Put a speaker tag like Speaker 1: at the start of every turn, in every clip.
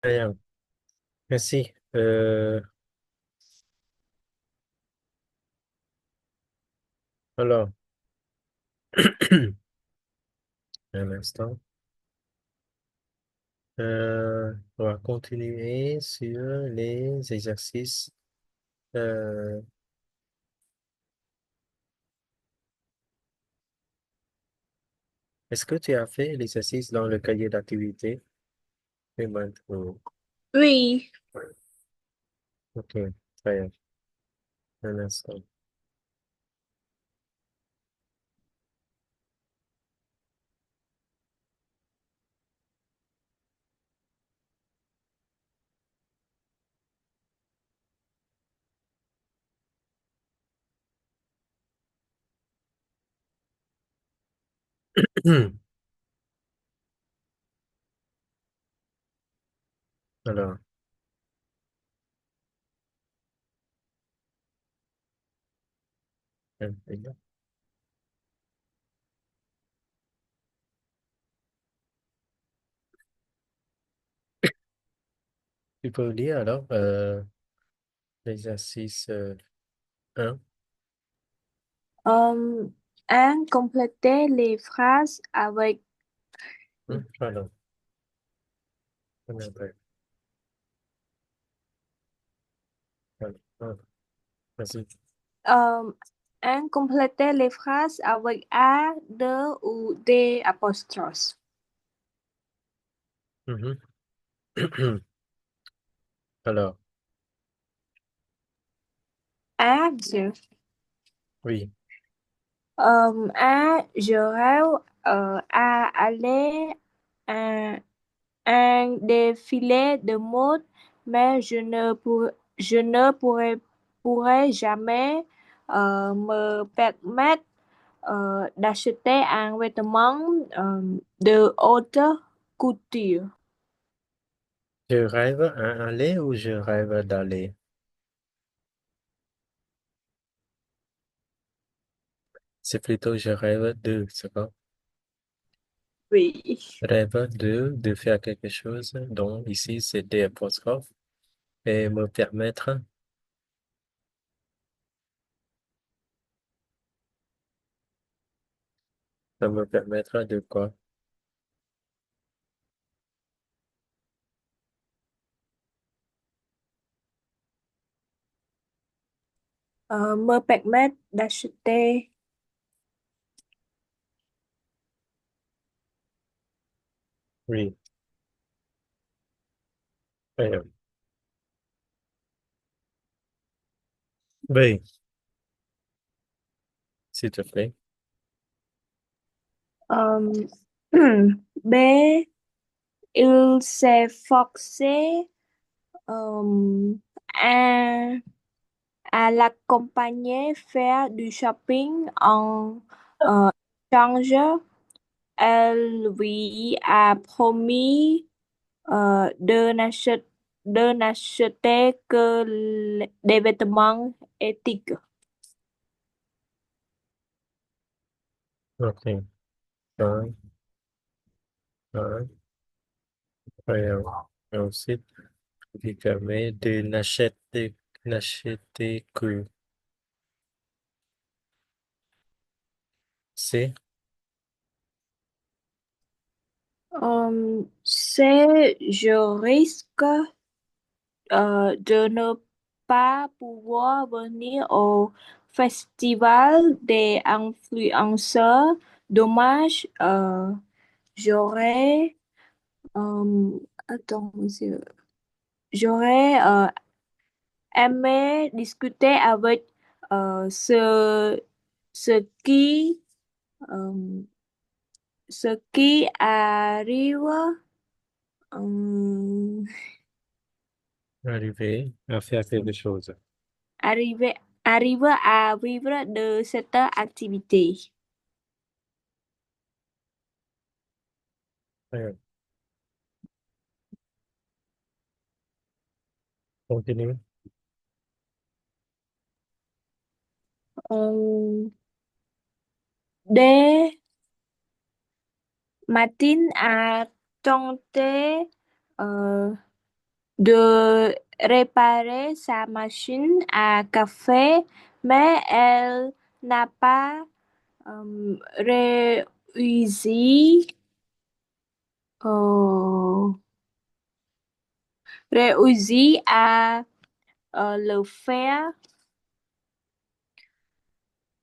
Speaker 1: Bien, merci. Alors, un instant. On va continuer sur les exercices. Euh, Est-ce que tu as fait l'exercice dans le cahier d'activité? Oui, maintenant.
Speaker 2: Oui,
Speaker 1: Ok, très bien. Un instant. Alors, un- tu peux lire alors l'exercice 1.
Speaker 2: euh, compléter les phrases avec
Speaker 1: Pardon. Pardon. Pardon. Vas-y.
Speaker 2: euh, compléter les phrases avec a, de ou des apostrophes.
Speaker 1: Mhm. Alors,
Speaker 2: A, je,
Speaker 1: oui.
Speaker 2: je rêve à aller à un défilé de mode, mais je ne pourrai jamais me permettre d'acheter un vêtement de haute couture.
Speaker 1: Je rêve à aller ou je rêve d'aller? C'est plutôt je rêve de, c'est pas?
Speaker 2: Oui.
Speaker 1: Rêve de faire quelque chose, donc ici c'est des apostrophes, et me permettre, ça me permettra de quoi?
Speaker 2: Me permettre d'acheter.
Speaker 1: Oui. Euh, oui, s'il te plaît.
Speaker 2: euh, B. Il s'est forcé à, à l'accompagner faire du shopping en échange. Elle lui a promis de n'acheter que des vêtements éthiques.
Speaker 1: Ok. Un, un, et ensuite, il permet de n'acheter que c'est,
Speaker 2: C'est je risque de ne pas pouvoir venir au festival des influenceurs. Dommage, j'aurais attends, monsieur. J'aurais aimé discuter avec ce qui euh, ce qui euh,
Speaker 1: arriver à faire quelque chose.
Speaker 2: arriver arrive à vivre de cette activité.
Speaker 1: Ouais, continue.
Speaker 2: Euh, D. Martin a tenté de réparer sa machine à café, mais elle n'a pas réussi, euh, réussi à le faire.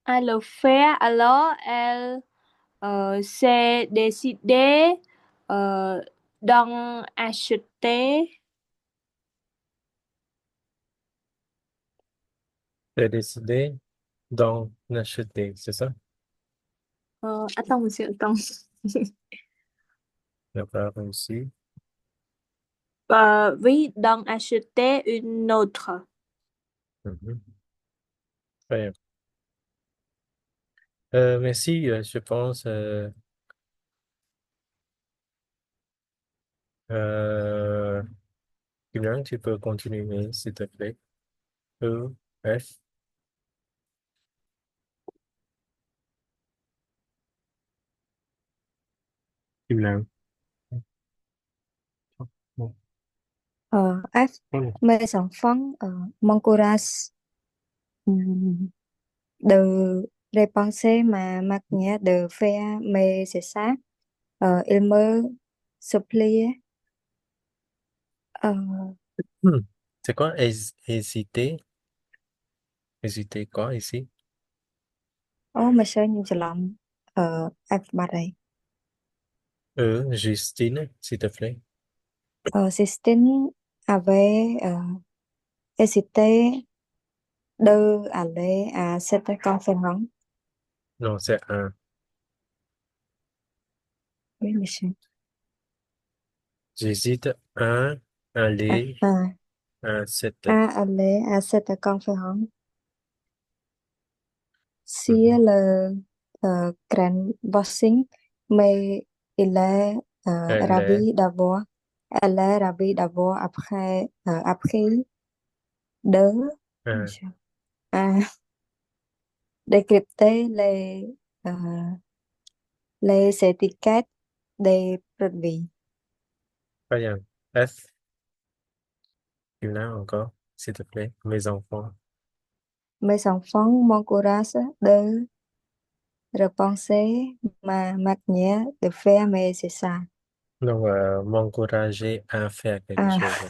Speaker 2: Alors elle s'est décidée euh, d'en acheter.
Speaker 1: J'ai décidé d'en acheter, c'est ça?
Speaker 2: Attends monsieur, attends.
Speaker 1: J'ai pas réussi.
Speaker 2: Oui, d'en acheter une autre.
Speaker 1: Mhm. Très bien. Merci, je pense. Euh, Kylian, tu peux continuer, s'il te plaît. E, F, Kylian. Bon.
Speaker 3: F.
Speaker 1: Bon.
Speaker 3: Mes enfants m'encouragent de repenser ma manière de faire mes essais. Ils me supplient. Euh,
Speaker 1: Hmm. C'est quoi hésiter? Hésiter quoi ici?
Speaker 3: Monsieur nhìnច្រឡំF បាត់ហើយ
Speaker 1: E, Justine, s'il te plaît.
Speaker 3: Sistine avait hésité d'aller à cette conférence.
Speaker 1: Non, c'est un.
Speaker 3: Oui, monsieur.
Speaker 1: J'hésite à aller
Speaker 3: À,
Speaker 1: à cette.
Speaker 3: à aller à cette conférence. Si
Speaker 1: Mhm.
Speaker 3: le grand bossing, mais il est
Speaker 1: Elle est
Speaker 3: ravi d'avoir, elle est ravie d'avoir appris de
Speaker 1: un.
Speaker 3: à décrypter euh, les étiquettes des produits.
Speaker 1: Très bien. F, Kylian encore, s'il te plaît. Mes enfants.
Speaker 3: Mes enfants m'encouragent de repenser ma manière de faire mes essais.
Speaker 1: Donc, m'encourager à faire quelque
Speaker 3: Ah,
Speaker 1: chose.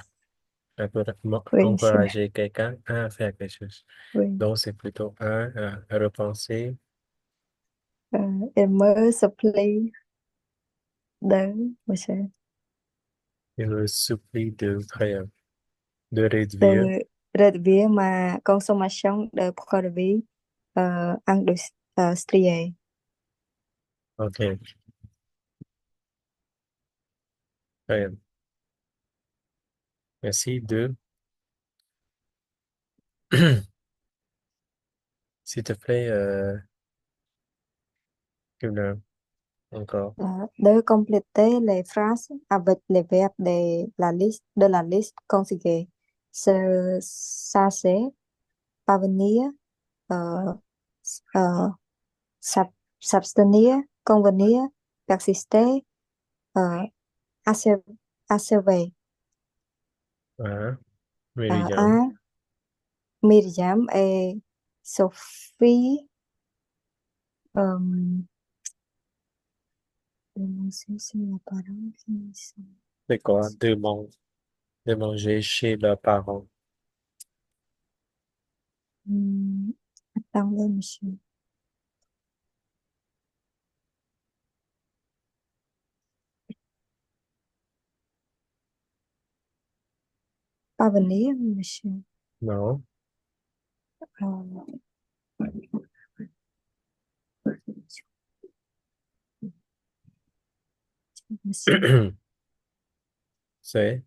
Speaker 3: oui, monsieur.
Speaker 1: Encourager quelqu'un à faire quelque chose.
Speaker 3: Oui.
Speaker 1: Donc, c'est plutôt un, à repenser,
Speaker 3: Il me supplie de, monsieur.
Speaker 1: et le supplie de, très bien, de
Speaker 3: De
Speaker 1: réduire.
Speaker 3: réduire ma consommation de produits industriels.
Speaker 1: OK. Très bien. Merci de, s'il te plaît, Kylian, encore.
Speaker 3: De compléter les phrases avec les verbes de la liste conjuguée. C'est parvenir, euh, euh, s'ab- s'abstenir, convenir, persister, euh, asse- assever.
Speaker 1: Un, Myriam.
Speaker 3: À Myriam et Sophie, euh, c'est la parole qui
Speaker 1: C'est quoi? De manger chez leurs parents.
Speaker 3: attendez, monsieur. Parvenir, monsieur.
Speaker 1: Non.
Speaker 3: Euh, monsieur.
Speaker 1: C'est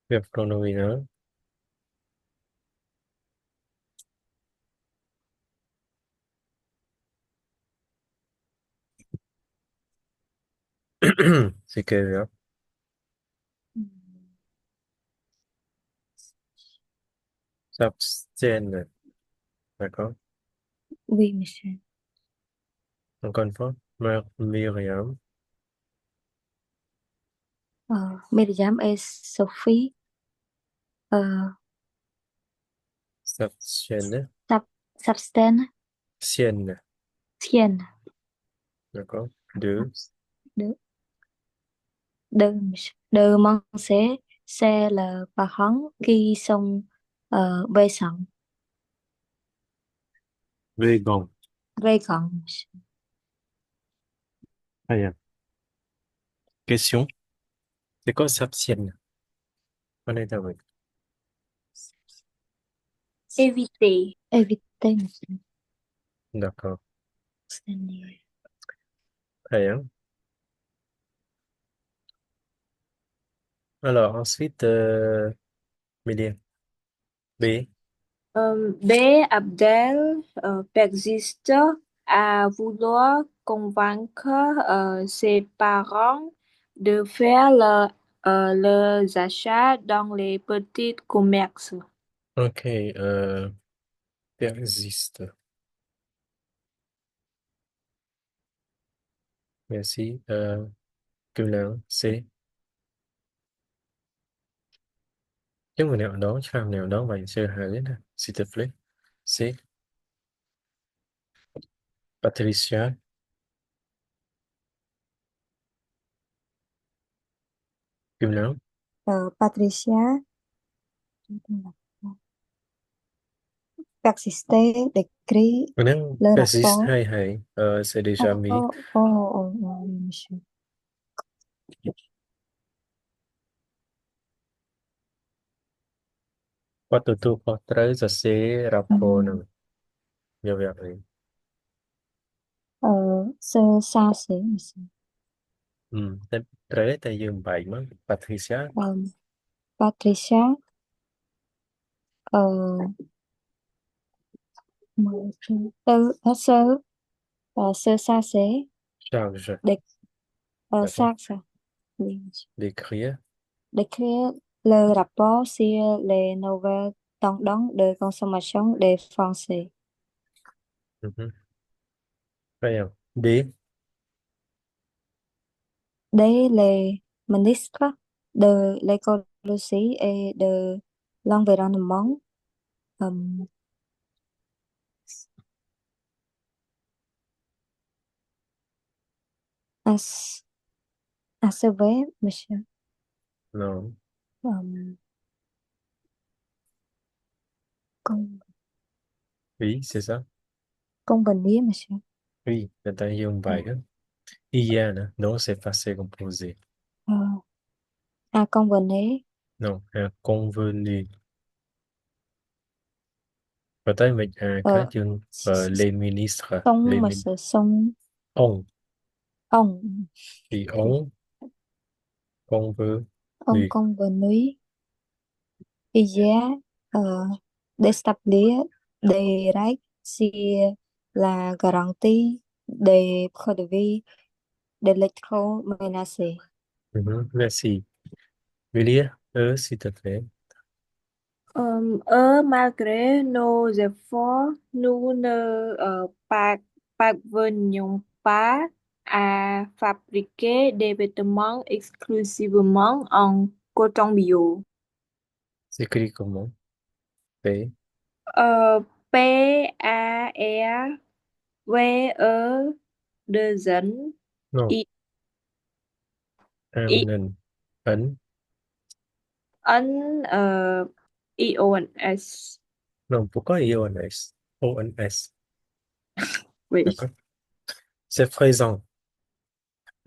Speaker 1: verbe pronominal. C'est quel verbe? S'abstiennent. D'accord?
Speaker 3: Oui, monsieur.
Speaker 1: Encore une fois. Myriam.
Speaker 3: Myriam et Sophie euh,
Speaker 1: S'abstiennent.
Speaker 3: s'abstiennent.
Speaker 1: Sienne.
Speaker 3: Tiennent.
Speaker 1: D'accord. Deux.
Speaker 3: De, demander, c'est le parent qui sont présents.
Speaker 1: Végan.
Speaker 3: Présents.
Speaker 1: Très bien. Question. C'est quoi s'abstiennent? On est avec.
Speaker 2: Éviter.
Speaker 3: Éviter, monsieur.
Speaker 1: D'accord.
Speaker 3: Abstenir.
Speaker 1: Très bien. Alors, ensuite, Mélia. B.
Speaker 2: B. Abdel persiste à vouloir convaincre ses parents de faire leurs achats dans les petits commerces.
Speaker 1: Ok. Persiste. Merci. Cừu C. Cái người nào đó, farm nào đó vậy chưa hả đến s'il te plaît. C. Patricia. Cừu
Speaker 3: Patricia persiste d'écrire
Speaker 1: Nếu
Speaker 3: le
Speaker 1: persist
Speaker 3: rapport.
Speaker 1: hay hay, c'est déjà
Speaker 3: Oh,
Speaker 1: mis.
Speaker 3: oh, oh, oh, oh, monsieur.
Speaker 1: Qua từ tu có tới giờ sẽ rapport nữa. Nhiều việc này.
Speaker 3: Xa xỉ, monsieur.
Speaker 1: Tới tay dương bảy mất. Patricia.
Speaker 3: Ờ, Patricia ờ, tư sơ sơ xa xế
Speaker 1: Charge.
Speaker 3: để
Speaker 1: D'accord.
Speaker 3: xác ça
Speaker 1: D'écrire.
Speaker 3: d'écrire le rapport sur les nouvelles tendances de consommation des Français.
Speaker 1: Mhm. Très bien. D.
Speaker 3: Dès les ministres de l'écologie et de l'environnement euh, as- asservaient, monsieur,
Speaker 1: Non.
Speaker 3: euh, con-
Speaker 1: Oui, c'est ça.
Speaker 3: convenir, monsieur.
Speaker 1: Oui, là tay dương bảy đó. Hier nữa. Non, c'est passé composé.
Speaker 3: Euh, convenir,
Speaker 1: Non, convenu. Và tới mình khá
Speaker 3: euh,
Speaker 1: chương
Speaker 3: s- s-
Speaker 1: les ministres.
Speaker 3: song,
Speaker 1: Les min
Speaker 3: monsieur, song,
Speaker 1: on.
Speaker 3: ông,
Speaker 1: Thì on
Speaker 3: ông
Speaker 1: convenu.
Speaker 3: convenir, hier, euh, d'établir des règles sur la garantie des produits d'électroménager.
Speaker 1: Mhm. Merci. Julia, s'il te plaît.
Speaker 2: Malgré nos efforts, nous ne parvenons pas à fabriquer des vêtements exclusivement en coton bio.
Speaker 1: C'est écrit comment? P.
Speaker 2: P-A-R-V-E deux N
Speaker 1: Non,
Speaker 2: I I
Speaker 1: An, Ấn.
Speaker 2: N I-O-N-S.
Speaker 1: Non, pourquoi IONS? ONS.
Speaker 2: Oui.
Speaker 1: D'accord. C'est présent.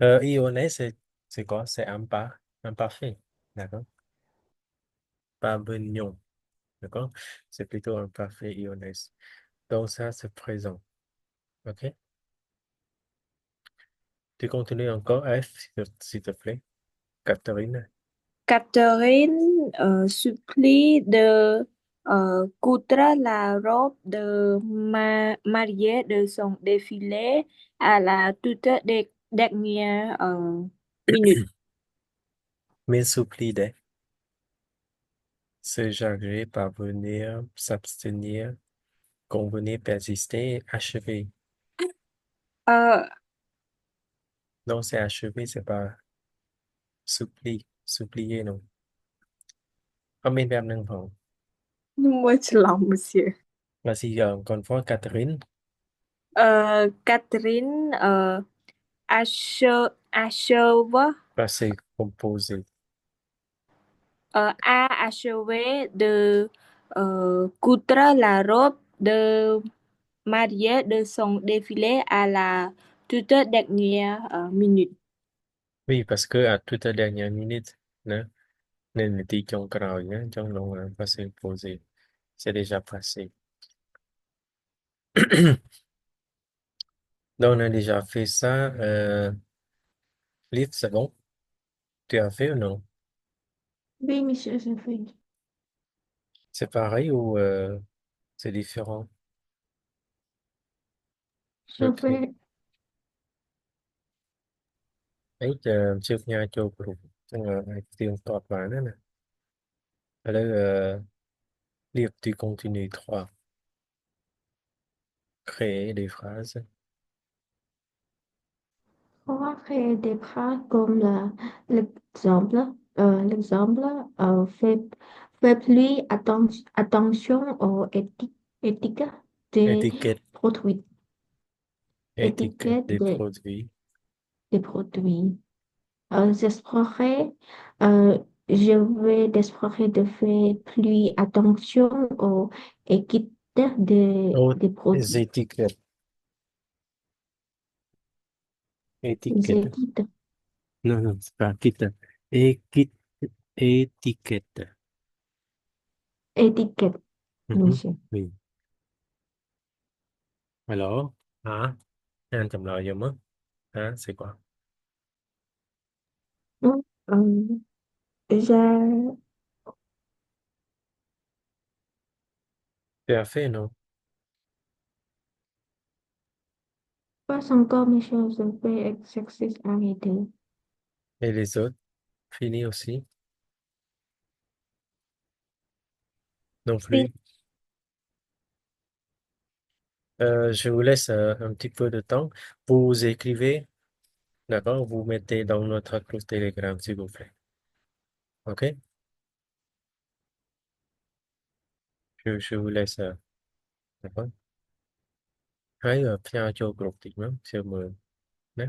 Speaker 1: IONS, c'est quoi? C'est imparfait. D'accord. Pas beignon. D'accord. C'est plutôt imparfait IONS. Donc ça, c'est présent. OK. Tu continues encore F, s'il te plaît. Catherine.
Speaker 2: Catherine supplie de coudre la robe de mariée de son défilé à la toute dernière minute.
Speaker 1: Mais supplie de se jarrer, parvenir, s'abstenir, convenir, persister, achever.
Speaker 2: Euh,
Speaker 1: Non, c'est achever, c'est pas supplie. Supplier non. Commentแบบหนึ่งพอ
Speaker 2: Mua lòng monsieur.
Speaker 1: Vas-y, encore une fois, Catherine.
Speaker 2: Catherine achève
Speaker 1: Passé composé.
Speaker 2: a achevé de coudre la robe de mariée de son défilé à la toute dernière minute.
Speaker 1: Oui, parce que à toute la dernière minute, né, nên là tí trong crowd nhé, trong lòng là passé composé. C'est déjà passé. Donc, on a déjà fait ça. Liv, c'est bon? Tu as fait ou non?
Speaker 4: Oui, monsieur, je fais.
Speaker 1: C'est pareil ou c'est différent?
Speaker 4: Je
Speaker 1: Ok.
Speaker 4: fais.
Speaker 1: Ấy, trước nha cho group. Xong rồi, tiếng tọt vào nữa nè. Alors, Liv, tu continues 3. Créer des phrases.
Speaker 4: On va créer des phrases comme l'exemple. L'exemple fait, fait plus attention aux étiquettes des
Speaker 1: Étiquette,
Speaker 4: produits.
Speaker 1: étiquette
Speaker 4: Étiquettes
Speaker 1: des produits.
Speaker 4: des produits. J'espérais, euh, je vais d'espérer de faire plus attention aux étiquettes
Speaker 1: Aux
Speaker 4: des produits.
Speaker 1: étiquettes.
Speaker 4: Des
Speaker 1: Étiquette.
Speaker 4: étiquettes.
Speaker 1: Non, non, c'est pas quitte. Équitte, étiquette.
Speaker 4: Étiquette,
Speaker 1: Mhm.
Speaker 4: monsieur.
Speaker 1: Oui. Alors, hả? Anh chậm lại giùm á. Hả? C'est quoi?
Speaker 4: Ừ, j'ai
Speaker 1: Tu as fait, non?
Speaker 4: pas encore, monsieur, je fais exercice arrêté.
Speaker 1: Et les autres? Fini aussi? Non
Speaker 3: Phi-
Speaker 1: plus. Je vous laisse un petit peu de temps. Vous écrivez, d'accord? Vous mettez dans notre groupe Telegram, s'il vous plaît. OK? Je vous laisse, d'accord? Hãy pha cho group thì nó sẽ mượn. Nhé.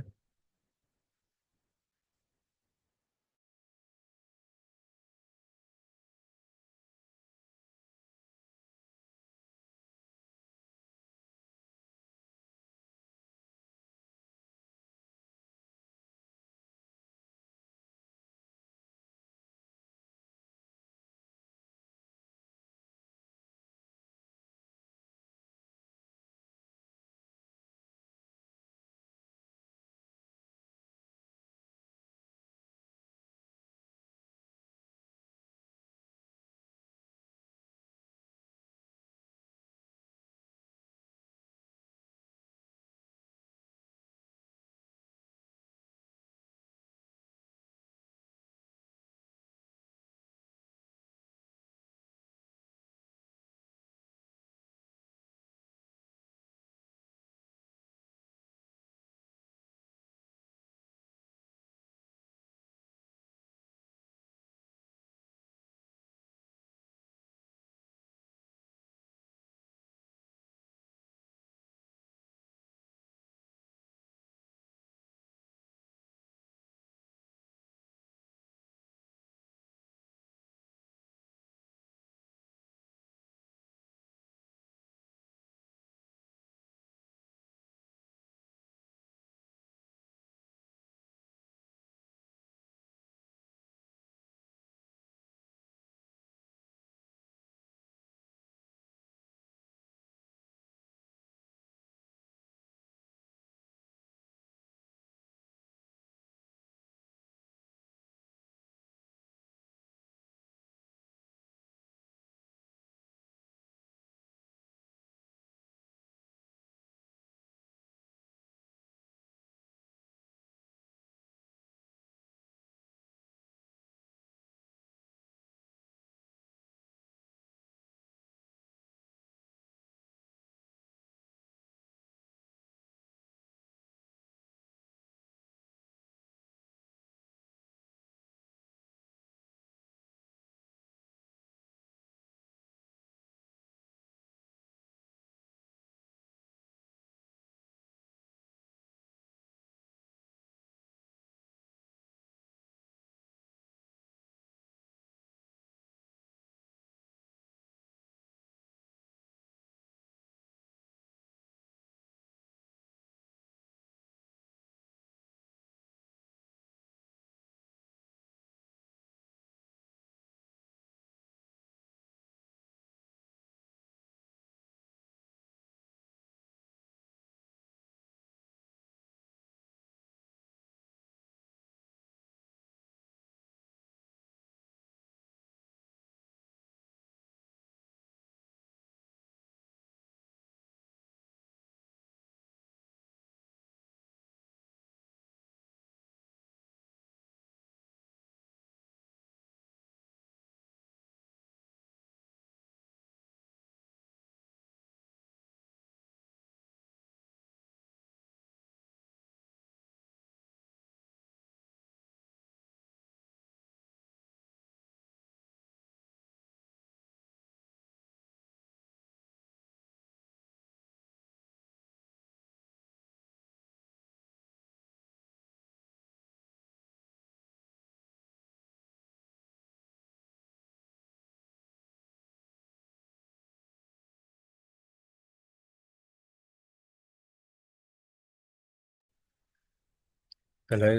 Speaker 1: lấy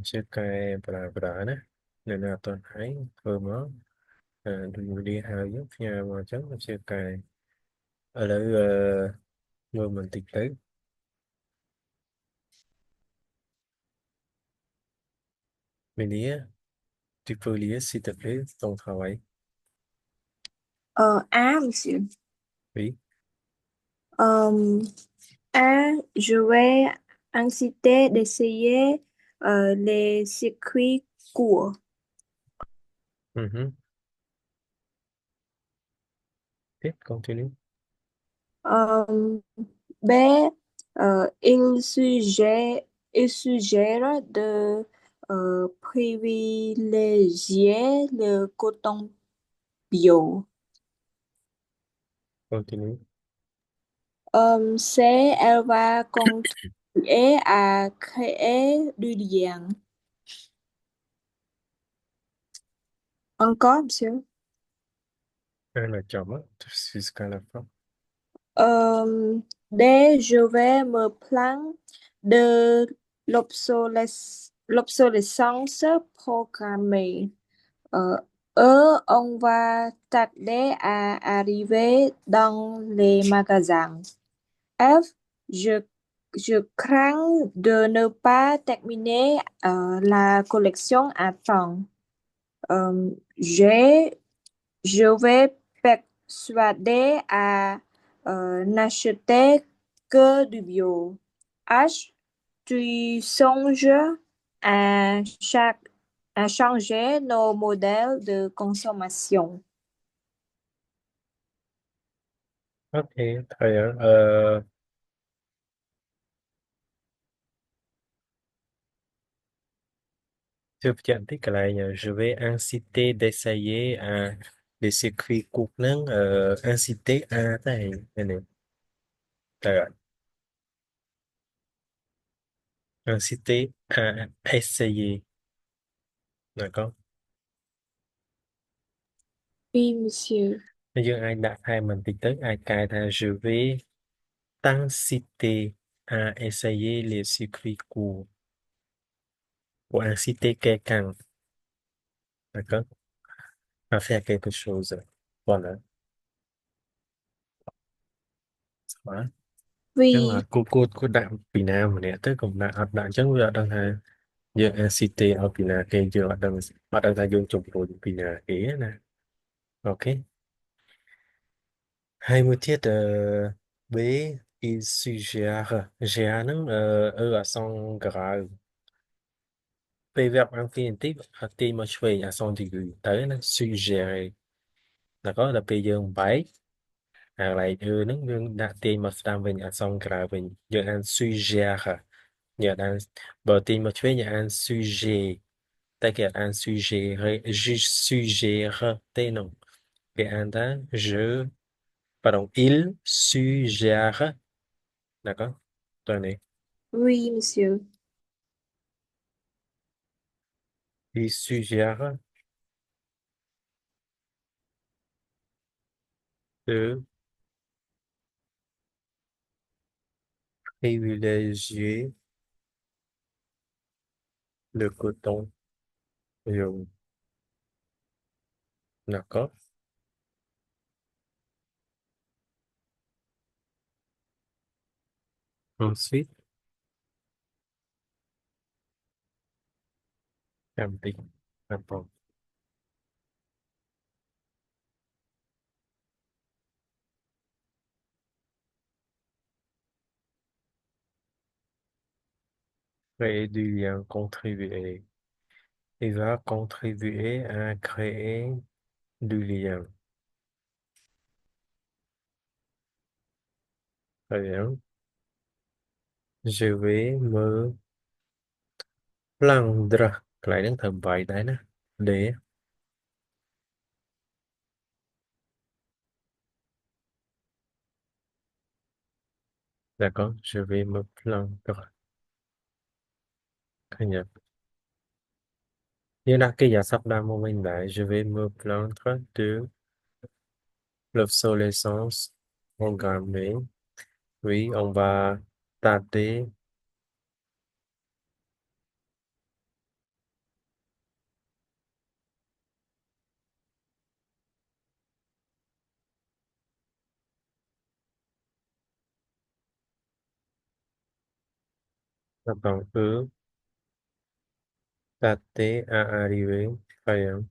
Speaker 1: chiếc cây bra nè nên là tôi thấy thơm nó đừng đi hai giúp nhà mà chấm chiếc cây ở lấy mưa mình tịch tới mình đi tu peux lire s'il te plaît ton travail
Speaker 2: Monsieur.
Speaker 1: oui
Speaker 2: Euh, je vais inciter d'essayer les circuits courts.
Speaker 1: Mhm. Tiếp continue
Speaker 2: Euh, B, il suggère de privilégier le coton bio.
Speaker 1: continue
Speaker 2: C, elle va contribuer à créer du lien. Encore, monsieur?
Speaker 1: un là chồng á jusqu'à la fin
Speaker 2: D, je vais me plaindre de l'obsolescence programmée. Euh, on va tarder à arriver dans les magasins. F, je, je crains de ne pas terminer la collection à temps. G, je vais persuader à n'acheter que du bio. H, tu songes à, à changer nos modèles de consommation.
Speaker 1: ok très bien tiếp nhận tiếp cái này je vais inciter d'essayer les circuits courts nâng inciter à này này rồi inciter à essayer d'accord
Speaker 2: Oui, monsieur.
Speaker 1: bây giờ ai đặt hai mình thì tới ai cài là je vais t'inciter à essayer les circuits courts ou inciter quelqu'un d'accord à faire quelque chose voilà đó nhưng mà
Speaker 2: Oui,
Speaker 1: cô đặng Việt Nam mà nè tới cùng đặng đặng chắc là đang hay giờ NCT ở Việt Nam cái giờ ở đang thay dương chủng của Việt Nam ý nè ok 20 tiết B il suggère GA nó ở son grave P verbe infinitif atteint à son degré tới nó suggère là có là bây giờ 7 lại nó đã tiền mà đang về nhà son grave giờ anh suggère giờ đang bờ tiền mà thuê nhà anh suggère ta kể un suggéré je suggère tên non cái anh ta je pardon il suggère d'accord toi này
Speaker 2: oui, monsieur.
Speaker 1: il suggère de privilégier le coton jaune d'accord ensuite làm tình attends créer du lien contribuer il va contribuer à créer du lien très bien je vais me plaindre lại đến thầm vậy đấy nè để d'accord je vais me plaindre Khai nhật như là cái giờ sắp đang một mình lại je vais me plaindre de l'obsolescence programmée oui on va tarder Attends un peu. Tâter à arriver. Très bien.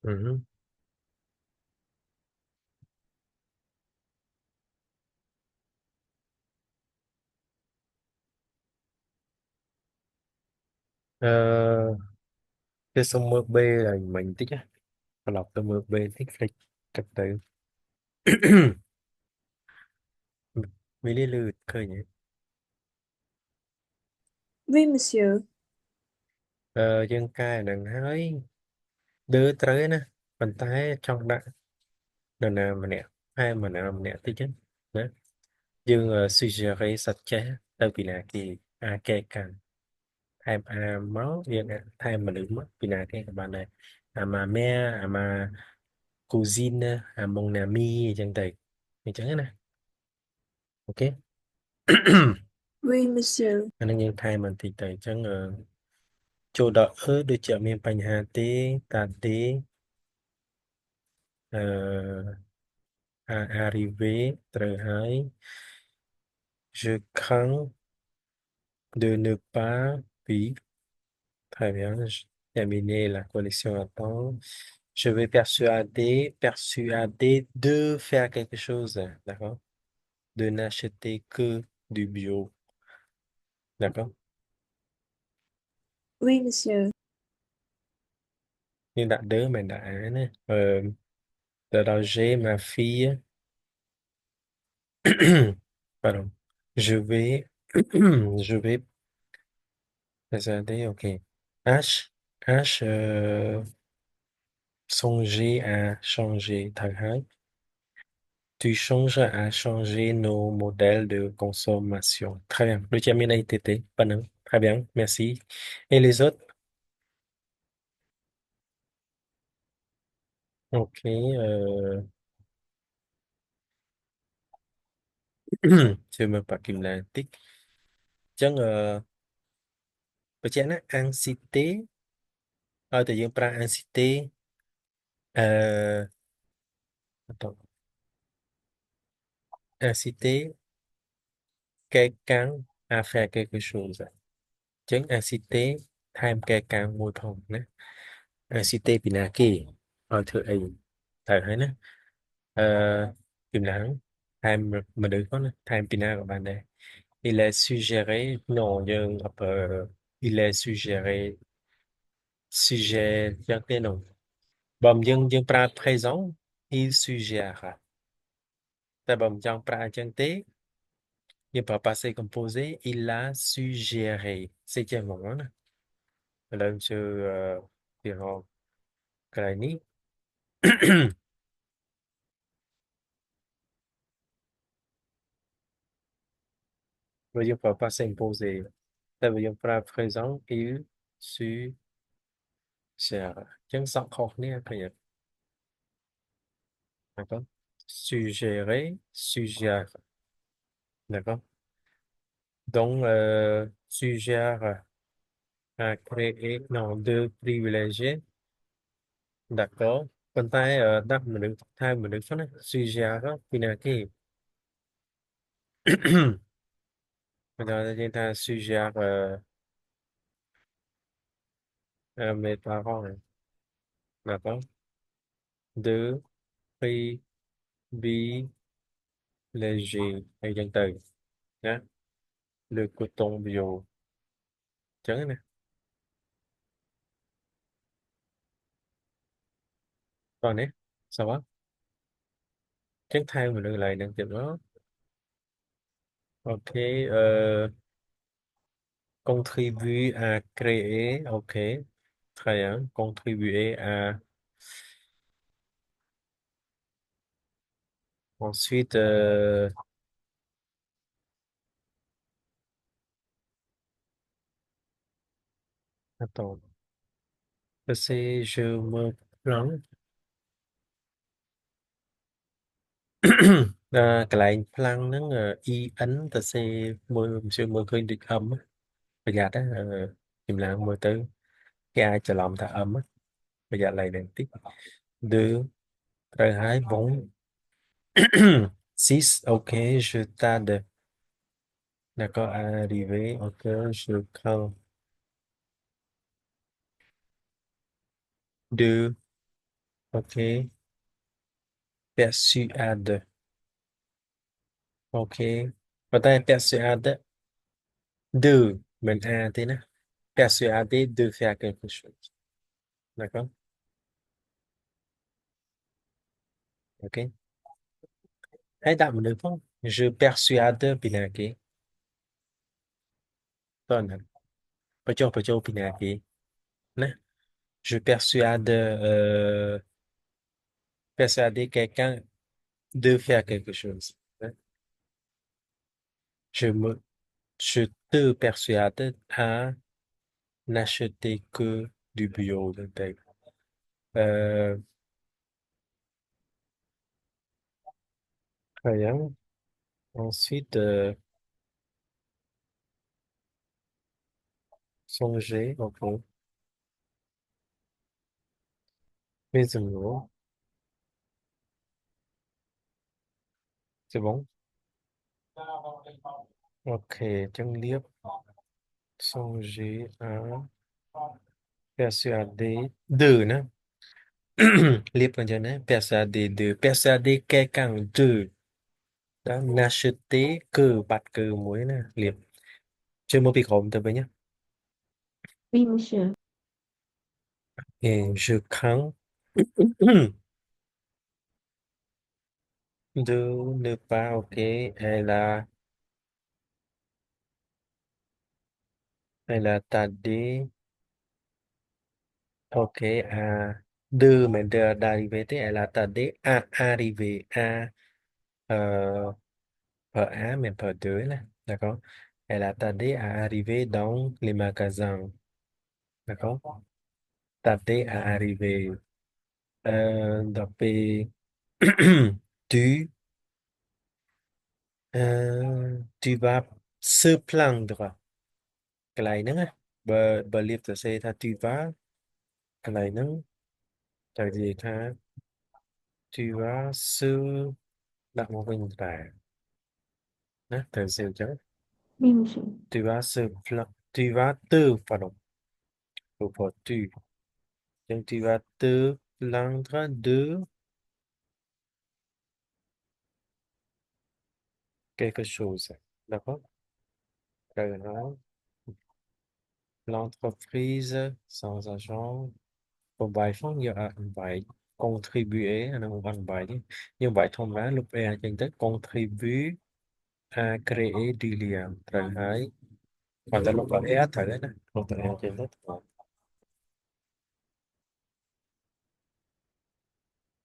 Speaker 1: Mhm. Ờ, cái sông mơ B là mình tích á. Tôi đọc tôi mơ B tích lịch trật tự. Mỹ lý lư khơi nhỉ.
Speaker 2: Oui, monsieur.
Speaker 1: Dân ca đừng nói đưa tới nè. Mình thấy trong đó. Nè nè mà nè. Hai mà nè mà nè tích chứ. Đó. Dương suggéré sạch chế. Tại vì là kỳ kê càng. Hai máu. Dương hai mà nữ mất. Vì là cái bạn này. Mà mẹ. Mà cousine. Mon ami. Chẳng tệ. Thì chẳng nè. Ok.
Speaker 2: Oui, monsieur.
Speaker 1: anh nhân thay mình thì tại chẳng chỗ đỡ đôi chợ miền Bắc Hà tí ta tí arrivé très high je crains de ne pas vivre très bien terminer la collection à temps je vais persuader de faire quelque chose d'accord de n'acheter que du bio d'accord
Speaker 2: Oui, monsieur.
Speaker 1: nhưng đã đỡ mà đã nè de danger ma fille. Pardon. Je vais, je vais présenter, ok. H, H, songer à changer ta height. Tu changes à changer nos modèles de consommation. Très bien. Le termine a été pas non. Très bien. Merci. Et les autres? Ok. Je me pas kim la tích. Chẳng, bởi chén á, incité. Tự nhiên pra incité. Euh, attends. Inciter quelqu'un à faire quelque chose chứng inciter tham gia càng môi phòng nè inciter pinaki ở thừa ấy thời hay nè kìm lãng tham mà được có nè tham pina của bạn đây il est suggéré non nhưng il est suggéré sujet dân tên non bầm dân pra présent il suggère tại bầm dân pra chân tế nhưng par passé composé il a suggéré c'est chưa món nè lần sư tiền họ cái này ní veuillez pas passer imposer. Ça veut dire para présent il suggère. Chân sọc học nè phải nhỉ? D'accord? Suggérer, suggère. D'accord? Donc, suggère à créer, non, de privilégier. D'accord? Còn tay đáp mình được thay mình được phát này. Suggère đó, vì là cái bây giờ chúng ta suggère mes parents này. D'accord? De privilégier hay dân từ nhé. Le coton bio trắng nè còn nè sao á trắng thay mình được lại đừng chụp đó ok contribuer à créer ok très bien contribuer à ensuite attends c'est je me plains cái lại plan nó y ấn ta sẽ mưa sẽ mưa khơi được âm á bây giờ đó im lặng mưa tới cái ai chờ lòng ta âm á bây giờ lại đèn tiếp deux rồi hai bốn six ok je t'aide D'accord, arriver, ok, je crains. Deux, ok. Persuade, ok. Và tay persuade, de, mình thế nào? Persuader de faire quelque chose. D'accord? Ok. Hãy tạo một được không? Je persuade Pinaki. Tuần hả? Phải cho Pinaki. Nè. Je persuade, persuader quelqu'un de faire quelque chose. Nè. Je me, je te persuade à n'acheter que du bio de tech. Euh, Très bien. Ensuite, songer, ok. Maison, c'est bon. Ok, chân liếp, songer à persuader de nữa. Liếp còn chân đấy, persuader de, persuader quelqu'un de. Đó, n'acheter que, bạch cừ muối nè, liếp. Chưa một bị khổng tới với nhá.
Speaker 4: Oui, monsieur.
Speaker 1: Et je crains de ne pas, ok, elle a tardé, ok, à, de, mais d'arriver, elle a tardé à arriver à, euh, pas à, mais pas de, là, d'accord? Elle a tardé à arriver dans les magasins, d'accord? Tardé à arriver, dans les, tu, tu vas se plaindre, cái này nữa á, believe to say tha tu vas, cái này nữa, tại vì tha tu vas se, đặt một bên phải, nè, từ siêu chứ,
Speaker 4: Oui, monsieur.
Speaker 1: tu vas se plaindre, tu vas te, pardon, faut pas tu, donc tu vas te plaindre de quelque chose, d'accord? Rồi, l'entreprise sans agent, một bài phát giờ bài contribuer là một bằng bài đi, nhưng bài thông báo lúc e trên tích contribue à créer du lien rồi hãy còn ta lúc có e thời đấy nè lúc e trên tích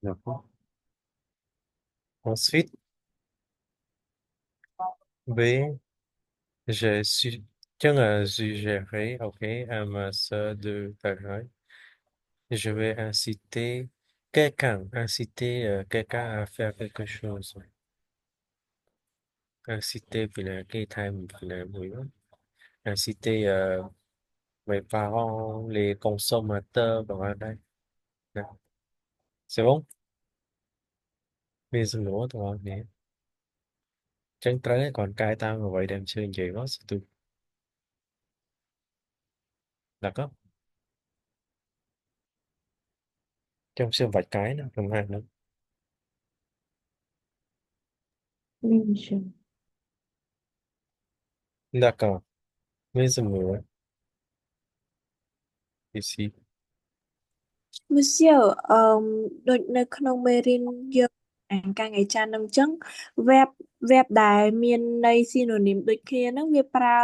Speaker 1: được không? Ensuite B, je suis chân là suggéré, ok, à ma sœur de Paris. Je vais inciter quelqu'un, inciter quelqu'un à faire quelque chose. Inciter, puis là, cái time, puis là, oui, inciter mes parents, les consommateurs vào đây. Nè, c'est bon? Bây giờ nữa thôi nè. Chẳng tới còn cai tao mà vậy đem chơi gì đó sẽ tôi là có trong xem vài cái nữa trong hai nữa.
Speaker 4: Oui, monsieur.
Speaker 1: D'accord. Bây giờ nữa ici.
Speaker 2: Monsieur ដូចនៅក្នុងមេរៀនយើងអានការថ្ងៃច័ន្ទហ្នឹងអញ្ចឹង verb verb ដែលមានន័យ synonym ដូចគ្នាហ្នឹងវាប្រើ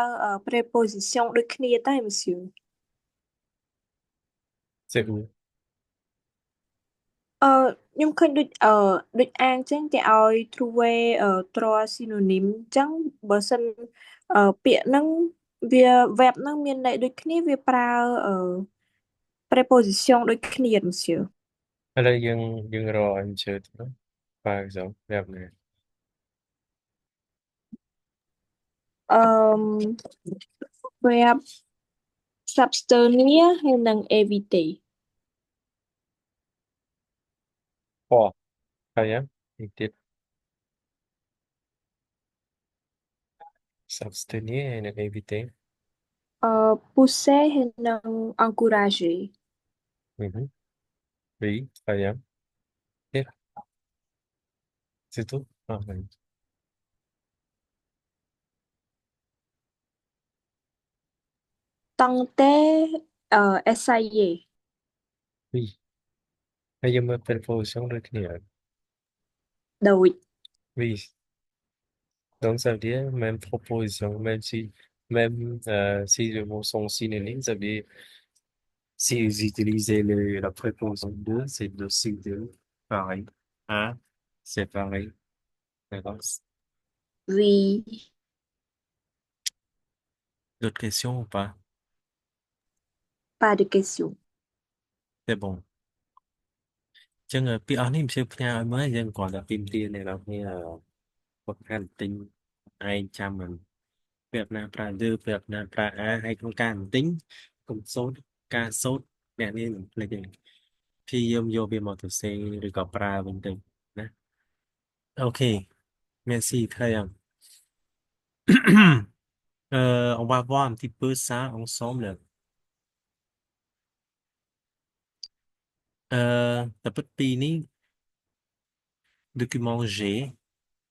Speaker 2: preposition ដូចគ្នាតែ Monsieur
Speaker 1: C'est où?
Speaker 2: ខ្ញុំឃើញដូចអានអញ្ចឹងគេឲ្យ trouver ទ្រ synonym អញ្ចឹងបើសិនពាក្យហ្នឹងវា verb ហ្នឹងមានន័យដូចគ្នាវាប្រើpreposition ដូចគ្នា Monsieur
Speaker 1: Ở đây dừng rồi anh chơi nữa. Par exemple, verbe này.
Speaker 2: អឺ verb s'abstenir ហើយនិង éviter
Speaker 1: Bỏ. Hay á. Thì tiếp. S'abstenir hay là éviter.
Speaker 2: Pousser hay là encourager.
Speaker 1: Mhm. Oui, très bien. Et c'est tout? Ah, oui.
Speaker 2: Tenter, essayer.
Speaker 1: Oui. Bây giờ mìnhเป็น position de client.
Speaker 2: Đội.
Speaker 1: Oui. Donc, ça veut dire même proposition, même si les mots sont synonymes, ça veut dire si vous utilisez la préposition de, c'est aussi de, pareil. Hein? C'est pareil. D'accord.
Speaker 2: Oui.
Speaker 1: D'autres questions ou pas?
Speaker 2: Pas de question.
Speaker 1: C'est bon. ចឹងពាក្យអស់នេះខ្ញុំផ្ញើឲ្យមើលយើងគ្រាន់តែពីមទាអ្នកនរគ្នាฝึกហាត់ទិញឯងចាំមិនពាក្យណាប្រើ the ពាក្យណាប្រើ a ហើយក្នុងការទិញកុំសូត្រការសូត្រអ្នកនេះមិនភ្លេចទេព្យាយាមយកវាមកទៅសេឬក៏ប្រើវិញទៅណាអូខេ merci très bien on va voir un petit peu ça ensemble តែពិតពីនេះ document G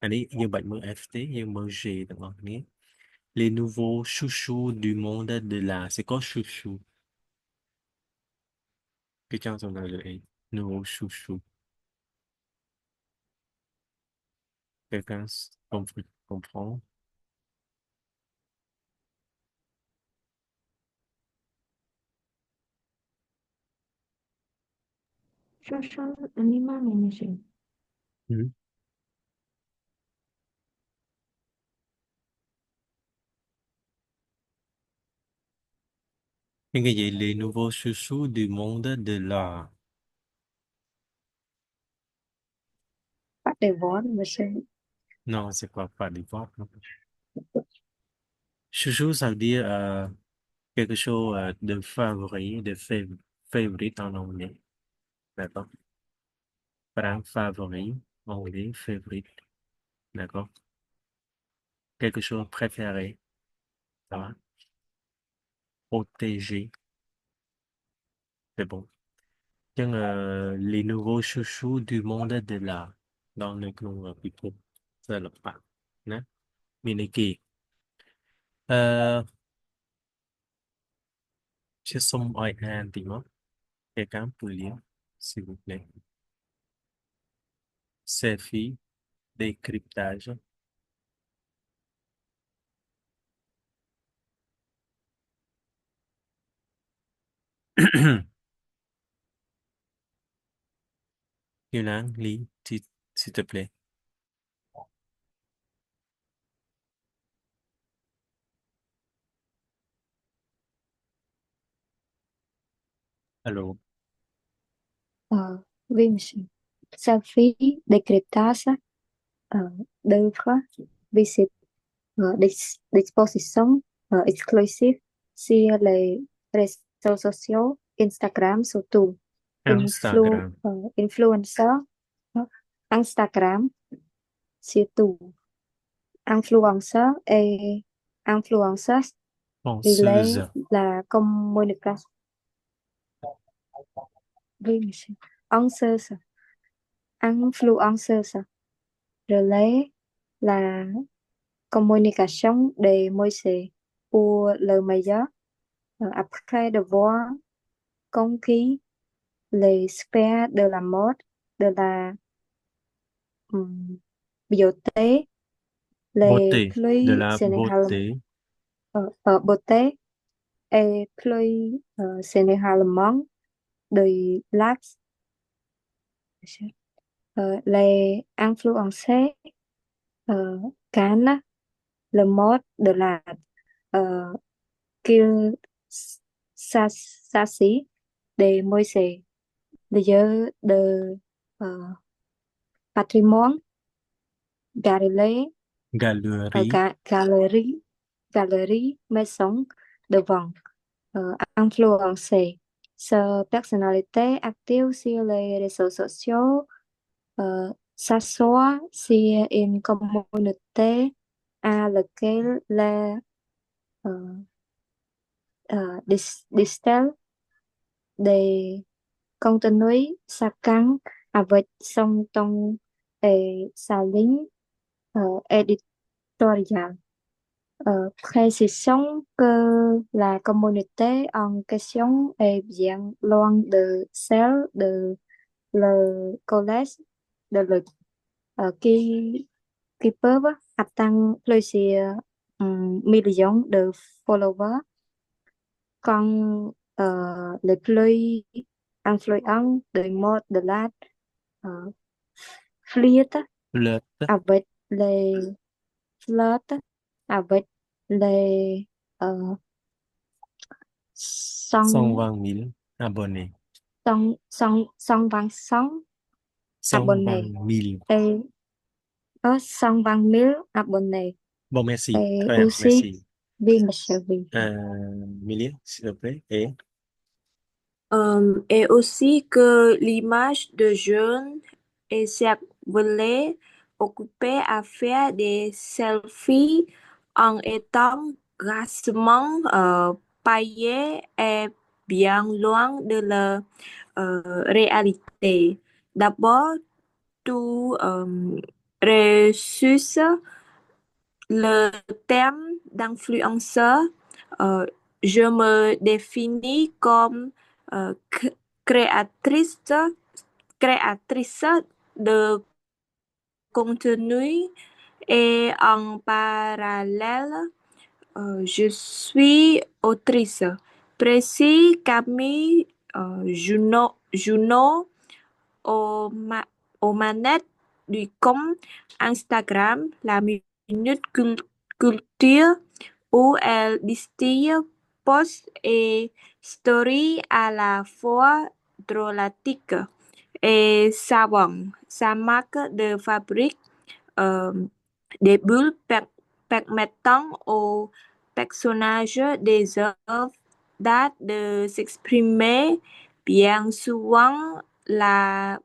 Speaker 1: អានេះយើងបាច់មើល F ទេយើងមើល G ទាំងអស់គ្នា les nouveaux chouchous du monde de l'art c'est quoi chouchou គេចង់សំដៅលើអី nouveau chouchou quelqu'un comprend
Speaker 4: Social animal managing.
Speaker 1: Ừ. Nhưng cái gì les nouveaux chouchous du monde de l'art
Speaker 3: Bắt đề võ mà xem.
Speaker 1: non c'est pas des verbes non. Chouchou ça veut dire quelque chose de favori de favorite en anglais d'accord parent favori anglais favorite d'accord quelque chose préféré ça va protégé c'est bon nhưng les nouveaux chouchous du monde de l'art dans le club people សិល្បៈណាមានន័យគេអឺជាសុំឲ្យអានតិចមកquelqu'un peut lire s'il vous plaît selfie décryptage Yolande lis s'il te plaît allô
Speaker 3: Oui, monsieur. Selfie décryptage d'œuvres, visite d'exposition exclusive sur les réseaux sociaux, Instagram surtout,
Speaker 1: Instagram
Speaker 3: influencer, Instagram surtout, influencer et influenceurs relais
Speaker 1: penseuse
Speaker 3: la communication. Oui, monsieur. Influencers, influencers relais la communication des moyens pour le meilleur après devoir conquis les sphères de la mode, de la beauté, les
Speaker 1: beauté de
Speaker 3: plus
Speaker 1: la
Speaker 3: généralement
Speaker 1: beauté
Speaker 3: beauté et plus généralement de l'art. Les influenceurs gagnent le mode de l'art qu'ils s'agit des moyens de patrimoine, galerie,
Speaker 1: galerie
Speaker 3: galerie, galerie, maison de vente, influencer sa personnalité active sur les réseaux sociaux, s'asseoir sur une communauté à lequel la euh, distille de contenu chacun avec son ton et sa ligne éditoriale. Précisons que la communauté en question est bien loin de celle de le collège de lutte qui peuvent atteindre plusieurs millions de followers, quand les plus influents de mode de l'art euh, flirtent
Speaker 1: Le
Speaker 3: avec les flirtent avec les euh, cent
Speaker 1: 120 000 abonnés.
Speaker 3: cent vingt cent
Speaker 1: cent
Speaker 3: abonnés
Speaker 1: vingt mille
Speaker 3: et có 120.000 abonnés
Speaker 1: Bon, merci.
Speaker 3: et
Speaker 1: Très bien,
Speaker 3: aussi
Speaker 1: merci.
Speaker 3: bien servi.
Speaker 1: Millie, s'il te plaît. Et
Speaker 2: Et aussi que l'image de jeunes et cervelés occupés à faire des selfies en étant grassement paillés est bien loin de la réalité. D'abord, tout ressuscite le terme d'influenceur. Euh, je me définis comme créatrice, créatrice de contenu et en parallèle, je suis autrice. Précis Camille Juno aux manettes du compte Instagram, la Minute Culture, où elle distille posts et stories à la fois drôlatiques et savants. Sa marque de fabrique euh, des bulles permettant aux personnages des œuvres d'art de s'exprimer bien souvent la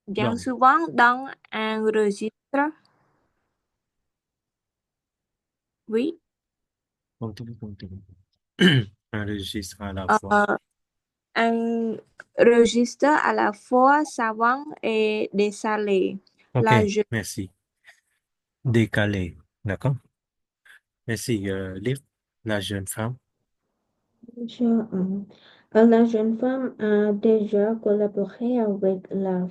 Speaker 2: bien
Speaker 1: bon,
Speaker 2: souvent dans un registre, oui,
Speaker 1: continue, continue. Enregistre à la fois.
Speaker 2: euh, un registre à la fois savant et désalé.
Speaker 1: Ok,
Speaker 2: La je
Speaker 1: merci. Décalé. D'accord? Merci. Liv, la jeune femme.
Speaker 4: La jeune femme a déjà collaboré avec la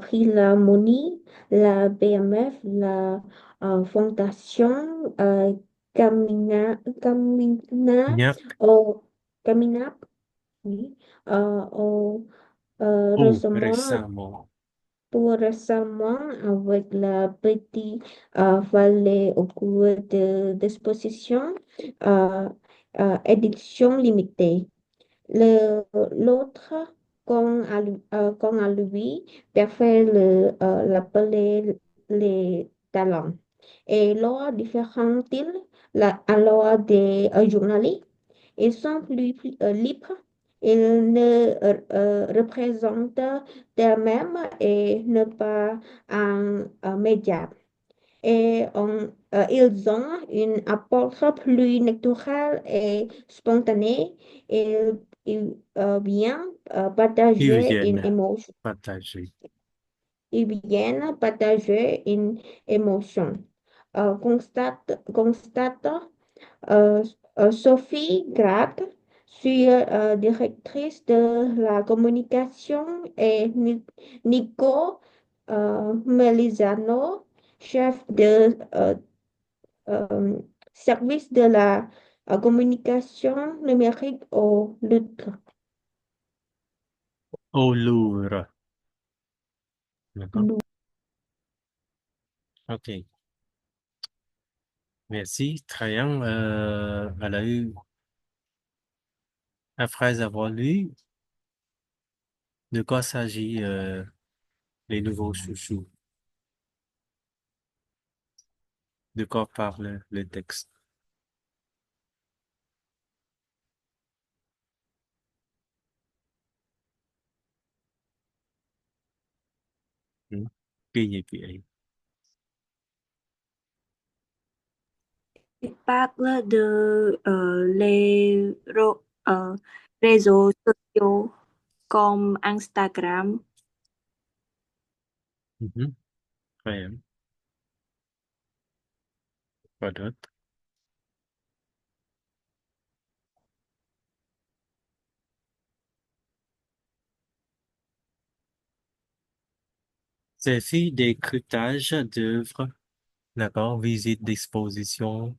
Speaker 4: Philharmonie, la BMF, la Fondation Camina,
Speaker 1: Ignac
Speaker 4: au Camina, oui, au,
Speaker 1: ou
Speaker 4: récemment,
Speaker 1: récemment.
Speaker 4: pour récemment avec la Petite Vallée au cours d'exposition euh, édition limitée. L'autre, quant à lui, préfère l'appeler les talents. Et lors différents styles, alors des journalistes, ils sont plus libres. Ils ne représentent d'eux-mêmes et ne pas un média. Et ils ont une approche plus naturelle et spontanée. Ils viennent
Speaker 1: Ils
Speaker 4: partager une
Speaker 1: viennent
Speaker 4: émotion.
Speaker 1: partager.
Speaker 4: Ils viennent partager une émotion. Constate euh, Sophie Gratt, suis directrice de la communication, et Nico Melizano, chef de service de la communication numérique au Lutte.
Speaker 1: Au Louvre. D'accord? Ok. Merci. Très bien. Elle a eu, après avoir lu, de quoi s'agit les nouveaux chouchous? De quoi parle le texte? Hmm? Puis,
Speaker 2: parle de réseaux sociaux comme Instagram.
Speaker 1: Mhm. Très bien. Quoi d'autre? Défi décryptage d'œuvres, d'accord? Visite d'expositions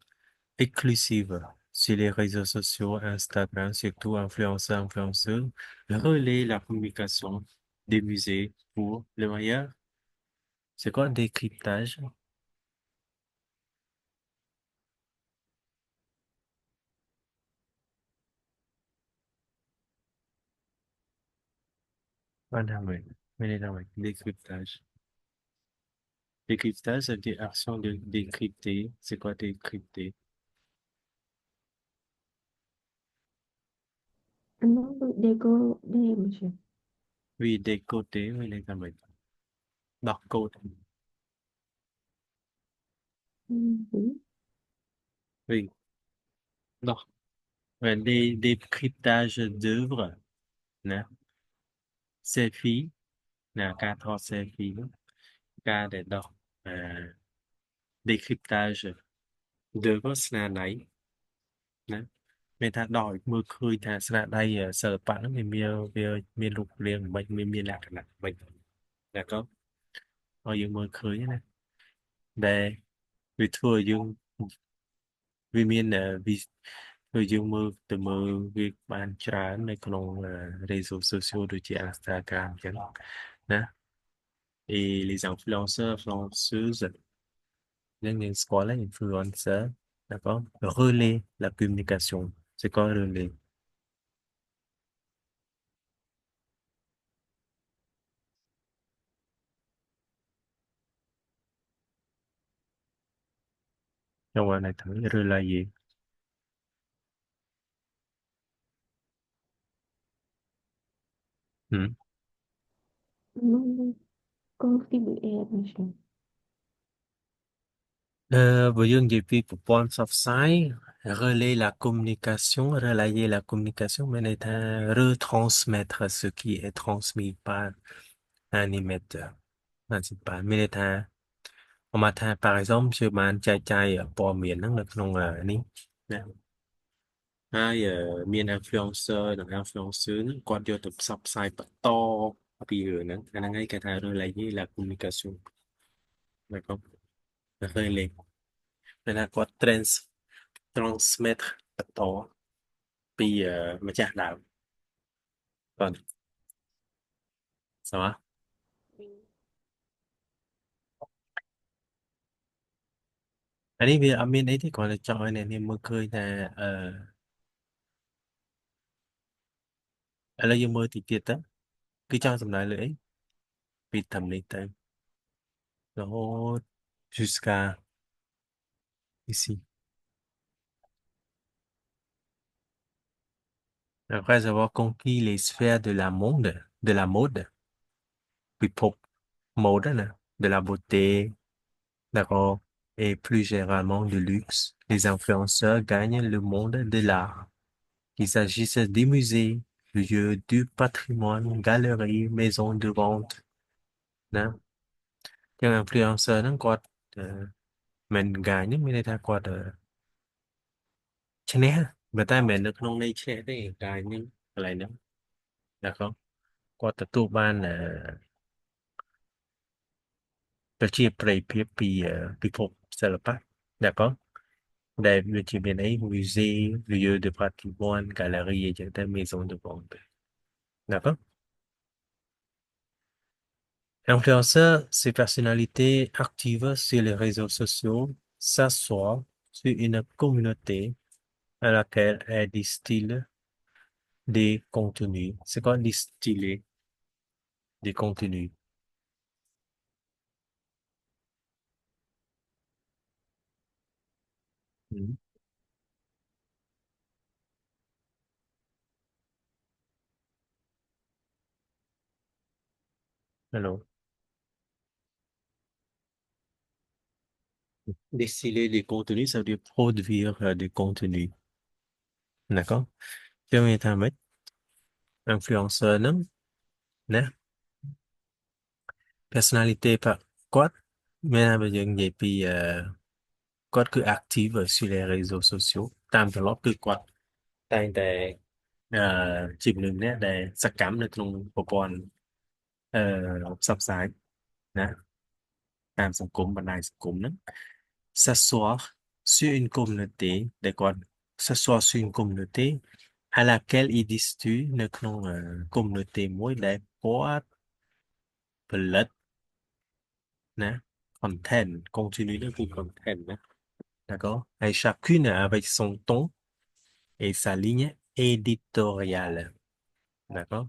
Speaker 1: exclusives sur les réseaux sociaux, Instagram, surtout influenceurs, influenceurs, relaie la communication des musées pour le meilleur. C'est quoi décryptage? Madame, oui. Madame, oui. Décryptage. Décryptage, c'est des actions de décrypter. C'est quoi décrypter?
Speaker 4: Non, déco, des, monsieur.
Speaker 1: Oui, décoder, oui, les amis. Barcode.
Speaker 4: Oui.
Speaker 1: Oui. Non. Ouais, des décryptages d'œuvres, né? Selfie, né? Quatre selfie, cả để đọc decryptage d'œuvres ស្នាដៃណាមានថាដកឲ្យមើលឃើញថាស្នាដៃសិល្បៈហ្នឹងវាមានរូបរាងមិនមានលក្ខណៈមិនណាក៏ឲ្យយើងមើលឃើញណាដែលវាធ្វើឲ្យយើងវាមានវាធ្វើឲ្យយើងមើលវាបានច្រើននៅក្នុង réseaux sociaux ដូចជា Instagram អញ្ចឹងណា et les influenceurs influenceuses những score là influencer d'accord relais la communication c'est quoi relais trong này thử relayer ừ.
Speaker 4: Non, contribuer, monsieur.
Speaker 1: Với dương gì vì của point of sight relais la communication relayer la communication mais này tha retransmettre ce qui est transmis par un émetteur principal mais này tha មកថា par exemple ជាបានចែកចាយព័ត៌មានហ្នឹងនៅក្នុងនេះណា ហើយមាន influencer និង influencer ហ្នឹងគាត់យកទៅផ្សព្វផ្សាយបន្តពីរឿងហ្នឹងអាហ្នឹងឯងគេថា relay la communication ណាគាត់ relay គេថាគាត់ transmettre បន្តពីម្ចាស់ដើមគាត់ ça va អានេះវាអត់មានអីទេគ្រាន់តែចង់ឲ្យអ្នកនាងមើលឃើញថាឥឡូវយើងមើលតិចទៀតទៅគឺចង់សំដៅលើអីពីធម្មនេះទៅរហូត jusqu'à ici après avoir conquis les sphères de la mode puis pop mode nè, de la beauté, d'accord, et plus généralement du luxe, les influenceurs gagnent le monde de l'art. Qu'il s'agisse des musées, lieux du patrimoine, galeries, maisons de vente, nè. Các influencer nó quạt mình gài nhất mình ta quạt chén người ta mình được nông đây chén đấy gài nhưng lại nữa được không quạt tụ ban là ប្រជាប្រិយភាពពីពិភពសិល្បៈ d'accord ដែលវាជាមានអី musée lieu de patrimoine galerie អីចឹងទៅ maison de vente d'accord influenceur c'est personnalité active sur les réseaux sociaux s'assoit sur une communauté à laquelle elle distille des contenus c'est quoi distiller des contenus Mhm. alors Distiller du contenu, ça veut dire produire du contenu. D'accord? Cho nên thà mấy influencer nấm nè, personnalité par quát. Mais bây giờ vậy thì quát cứ active sur les réseaux sociaux. Tam tờ lót cứ quát. Tayแต่จิบหนึ่งเนี่ยได้สกรรมในตรงอุปกรณ์ซับซ้ายนะตามสังคมบรรดาสังคมนั้น s'asseoir sur une communauté แต่ก่อน s'asseoir sur une communauté à laquelle il disent ในក្នុង communauté មួយដែលគាត់ផលិតណា content continue នោះគឺ content ណា d'accord et chacune avec son ton et sa ligne éditoriale d'accord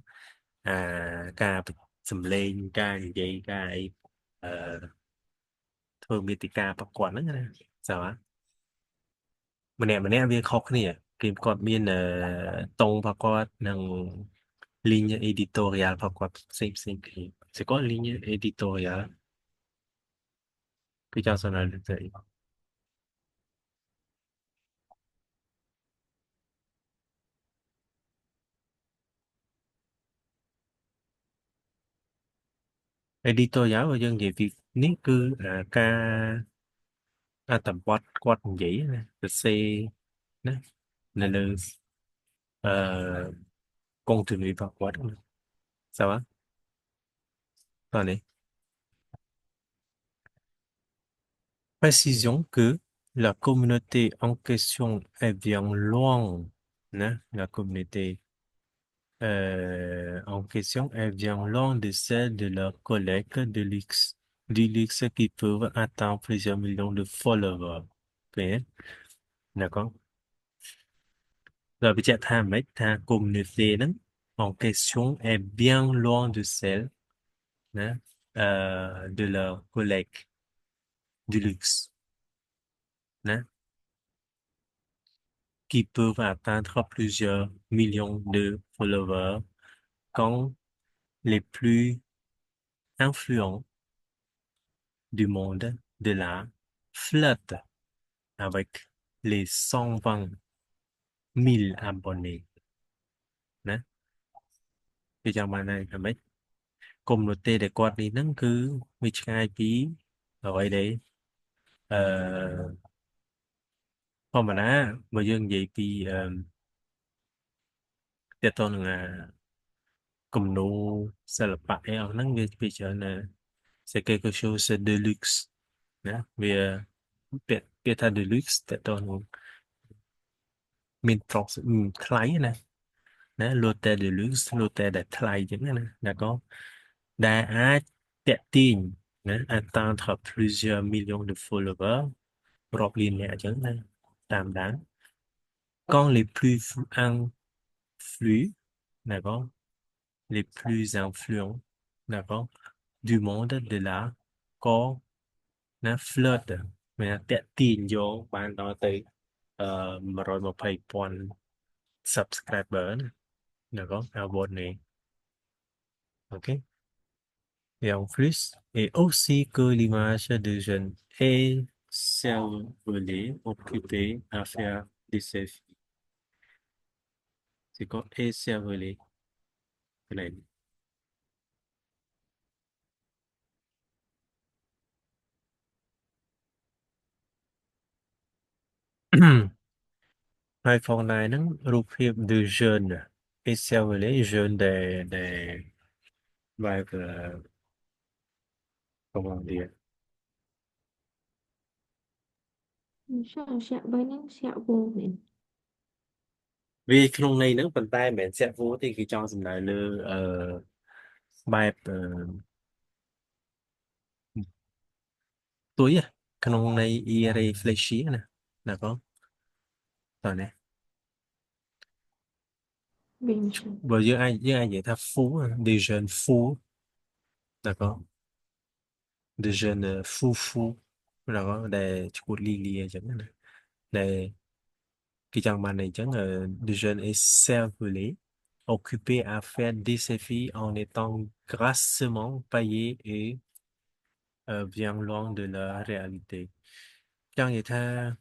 Speaker 1: ការសម្លេងការនិយាយការអីអឺធ្វើមាតិកាប្រកួតហ្នឹងណាsao á ម្នាក់វាខុសគ្នាគេគាត់មានតង់ប្រកួតនិង ligne éditoriale ប្រកួតផ្សេងគ្នា c'est quoi ligne éditoriale គឺចង់សំដៅទៅ editorial របស់យើងនិយាយពីនេះគឺការអត្ថបទគាត់និយាយណាសរសេរណានៅលើអឺ contenu របស់គាត់ណា ça va តោះនេះ précision que la communauté en question est bien loin né? La communauté en question est bien loin de celle de leurs collègues de luxe du luxe qui peuvent atteindre plusieurs millions de followers ok d'accord เราไปจะทำไหมถ้า communauté นั้น en question est bien loin de celle né? De leurs collègues du luxe né? Qui peuvent atteindre plusieurs millions de followers quand les plus influents du monde de l'art flirtent avec les 120 000 abonnés ណាគឺចាំបានហើយថាម៉េច communauté ដែលគាត់នេះហ្នឹងគឺវាឆ្ងាយពីអ្វីដែលអឺធម្មតាបើយើងនិយាយពីទាក់ទងនឹងគំនូរសិល្បៈអីអស់ហ្នឹងវាច្រើន c'est quelque chose de luxe ណាវាពាក្យថា de luxe តើតើមានប្រុសថ្លៃណា l'hôtel de luxe l'hôtel ដែលថ្លៃចឹងណា d'accord ដែលអាចតាក់ទាញណា atteindre plusieurs millions de followers រាប់លានអ្នកអញ្ចឹងណាតាមដាន quand les plus influents d'accord les plus influents d'accord du monde de l'art ក៏ណា flirt មានតាក់ទាញយកបានដល់ទៅ120,000 subscriber ណា d'accord abonné ok et en plus et aussi que l'image de jeunes est cervelée occupée à faire des selfies c'est quoi est cervelé cái này ហើយផងដែរហ្នឹងរូបភាព de jeune et cervelé jeune ដែល បែបcomment dire
Speaker 4: Sao bên nó sẹo vô mình
Speaker 1: វាក្នុងន័យហ្នឹងប៉ុន្តែមិនមែនសាក់វូទេគឺចង់សំដៅលើបែបទួយក្នុងន័យ irréfléchi ណា d'accord តើនេះ
Speaker 4: bình thường
Speaker 1: បើយើងអាចនិយាយថា fou des jeunes fous d'accord des jeunes fou d'accord ដែលឈួតលីលីអញ្ចឹងណាដែលគេចង់បានអញ្ចឹង des jeunes et cervelés occupés à faire des selfies en étant grassement payés et bien loin de la réalité chẳng vậy tha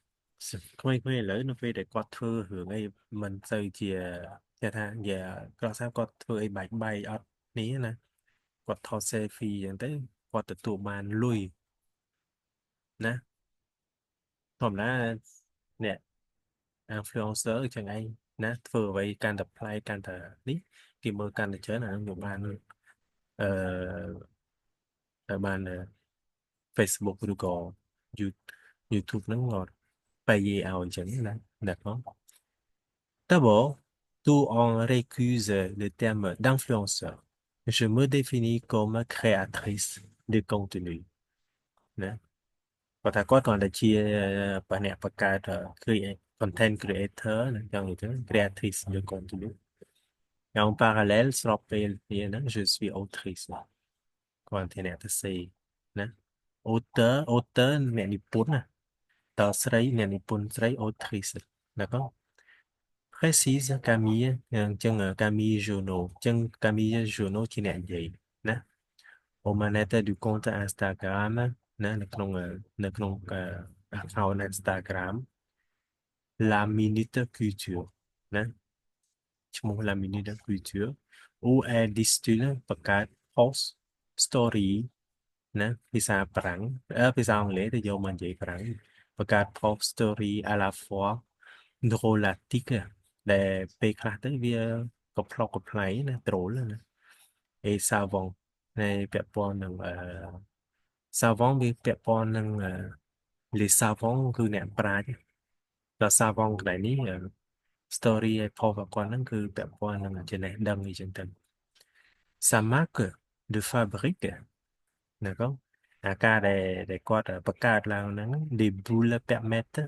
Speaker 1: không ai lấy nó về để quạt thưa hưởng ấy mình xây chìa chả tha giờ có sao quạt thưa ấy bạch bay ở ní nè quạt thọ xe phiอย่างtới quạt tự tụ màn lui nèผมนะเนี่ย influencer จังไงนะធ្វើអ្វីកាន់តែប្លែកកាន់តែនេះគេមើលកាន់តែច្រើនអានឹងយកបានអឺបាន Facebook ឬក៏ YouTube ហ្នឹងក៏បែរឲ្យអញ្ចឹងណាd'accord d'abord tout en récuse le terme d'influenceur je me définis comme créatrice de contenu ណាគាត់ថាគាត់គ្រាន់តែជាបអ្នកបង្កើត create content creator ណាចង់និយាយទៅ creatrice de contenu et en parallèle ស្របពេលគ្នាហ្នឹង je suis autrice គាត់ជាអ្នកសរសេរណា auteur អ្នកនិពន្ធណាតស្រីអ្នកនិពន្ធស្រី autrice ណាក៏ précise Camille អញ្ចឹង Camille Journaux អញ្ចឹង Camille Journaux ជាអ្នកនិយាយណា aux manettes du compte Instagram ណានៅក្នុងaccount Instagram La Minute Culture ណាឈ្មោះ La Minute Culture où elle distille បង្កើត post story ណាភាសាប្រាំងភាសាអង់គ្លេសទៅយកមកនិយាយប្រាំងបង្កើត post story à la fois drôlatique ដែលពេលខ្លះទៅវាកំប្លុកកំប្លែងណា drôle ណា et savant នៃពាក់ព័ន្ធនឹងsavant វាពាក់ព័ន្ធនឹង les savants គឺអ្នកប្រាជ្ញដល់ savant កន្លែងនេះ story ឲ្យផុសរបស់គាត់ហ្នឹងគឺពាក់ព័ន្ធនឹងចំណេះដឹងអីចឹងទៅ sa marque de fabrique ណាក៏អាការដែលគាត់បង្កើតឡើងហ្នឹង des boules permettent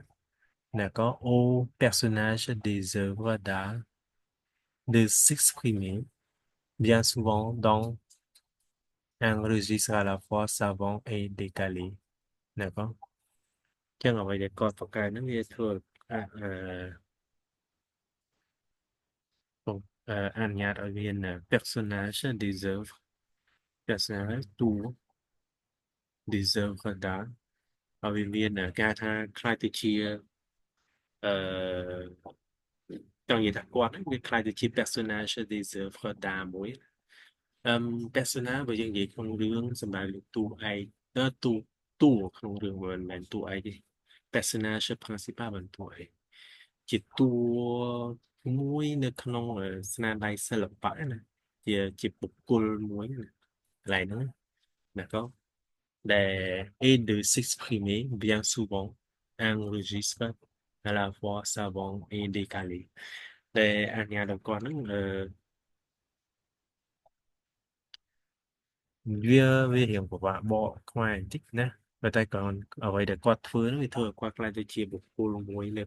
Speaker 1: ណាក៏ aux personnages des œuvres d'art de s'exprimer bien souvent dans un registre à la fois savant et décalé ណាក៏ចឹងអ្វីដែលគាត់បង្កើតហ្នឹងវាធ្វើអនុញ្ញាតឲ្យមាន personnage des œuvres personnage tout des œuvres d'art ឲ្យវាមានការថាខ្លាយទៅជាចង់និយាយថាគាត់ហ្នឹងវាខ្លាយទៅជា personnage des œuvres d'art មួយ personnage បើយើងនិយាយក្នុងរឿងសម្រាប់លើកតួឯកតួក្នុងរឿងមិនមែនតួឯកទេ personnage principal មិនតួឯកជាតួមួយនៅក្នុងស្នាដៃសិល្បៈណាជាបុគ្គលមួយណាកន្លែងហ្នឹងd'accord et de s'exprimer bien souvent un registre à la fois savant et décalé ដែលអញ្ញាតគាត់ហ្នឹងវារៀងពិបាកបកខ្មែរបន្តិចណាប៉ុន្តែក៏អ្វីដែលគាត់ធ្វើហ្នឹងវាធ្វើឲ្យគាត់ខ្លាចទៅជាបុគ្គលមួយលើ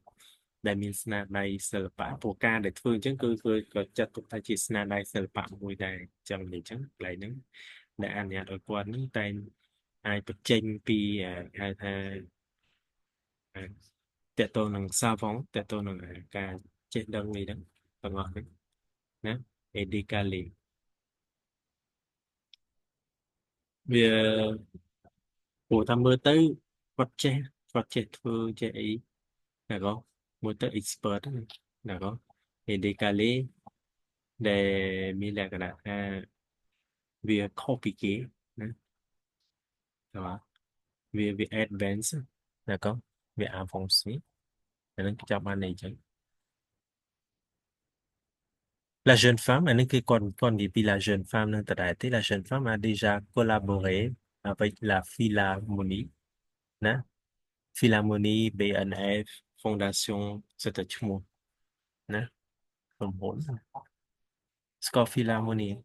Speaker 1: ដែលមានស្នាដៃសិល្បៈព្រោះការដែលធ្វើអញ្ចឹងគឺក៏ចាត់ទុកថាជាស្នាដៃសិល្បៈមួយដែរចឹងនិយាយអញ្ចឹងកន្លែងហ្នឹងដែលអនុញ្ញាតឲ្យគាត់ហ្នឹងតែអាចបញ្ចេញពីហៅថាតើតើនឹង savant តើតើនឹងការចេះដឹងនេះហ្នឹងទាំងអស់ហ្នឹងណា et décalé វាព្រោះថាមើលទៅគាត់ចេះធ្វើចេះអីណាក៏មើលទៅ expert ណាក៏ et décalé ដែលមានលក្ខណៈថាវាខុសពីគេណាបាទវា advance ណាក៏វា avancé អានឹងចាប់បានន័យចឹង La jeune femme, elle est qu'on dit puis la jeune femme la jeune femme a déjà collaboré avec la Philharmonie, né? Philharmonie, BNF, Fondation, c'était tout, né? Comme bon. Score Philharmonie.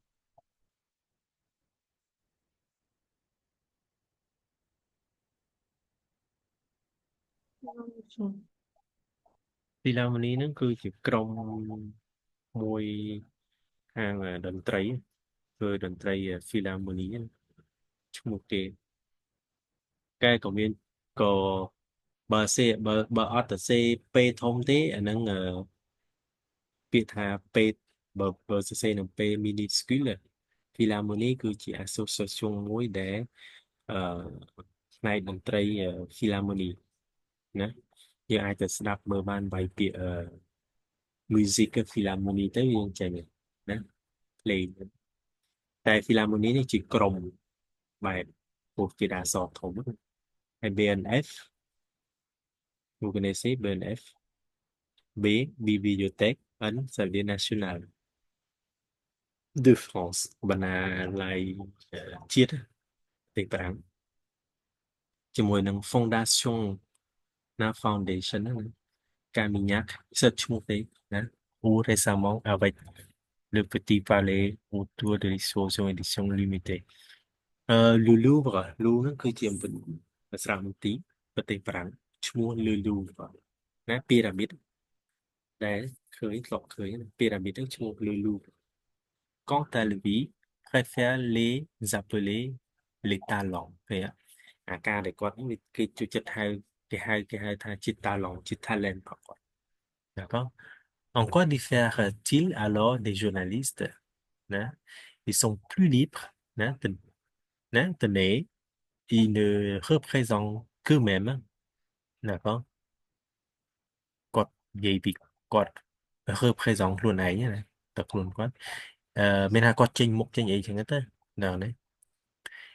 Speaker 1: Philharmonie ហ្នឹងគឺជាក្រុមមួយខាងតន្ត្រីគឺតន្ត្រី Philharmonie ឈ្មោះគេកែក៏មានក៏បើអត់ទៅសេពេធំទេអាហ្នឹងពាក្យថាពេបើសរសេរនឹងពេ minuscule Philharmonie គឺជា association មួយដែលផ្នែកតន្ត្រី Philharmonie nè như ai từ snap mơ ban bài kia music philharmonic tới viên chạy nè lấy tại philharmonic này chỉ cầm bài một chỉ đa sọt thống hay BNF vous connaissez BNF B Bibliothèque Ấn Service National de France bạn là lại chiết tiếng Pháp chỉ mỗi năng fondation na foundation đó, Camignac search một tí đó ou récemment avec le Petit Palais autour de l'exposition édition limitée le Louvre Louvre nóคือเทียมเป็นภาษาอังกฤษประเทศฝรั่งชื่อ Le Louvre นะพีระมิดได้เคยหลอกเคยพีระมิดชื่อ Le Louvre quant à lui préfère les appeler les talons thế ạ ca để có những cái chủ chất hai thằng chít talon chít talent quoi d'accord en quoi diffère-t-il alors des journalistes hein? Ils sont plus libres hein? Tenez, ils ne représentent qu'eux-mêmes d'accord quạt gì thì quạt represent luôn ấy nhé tập luôn quát mình hay quạt trên một trên ấy chẳng hết nào đấy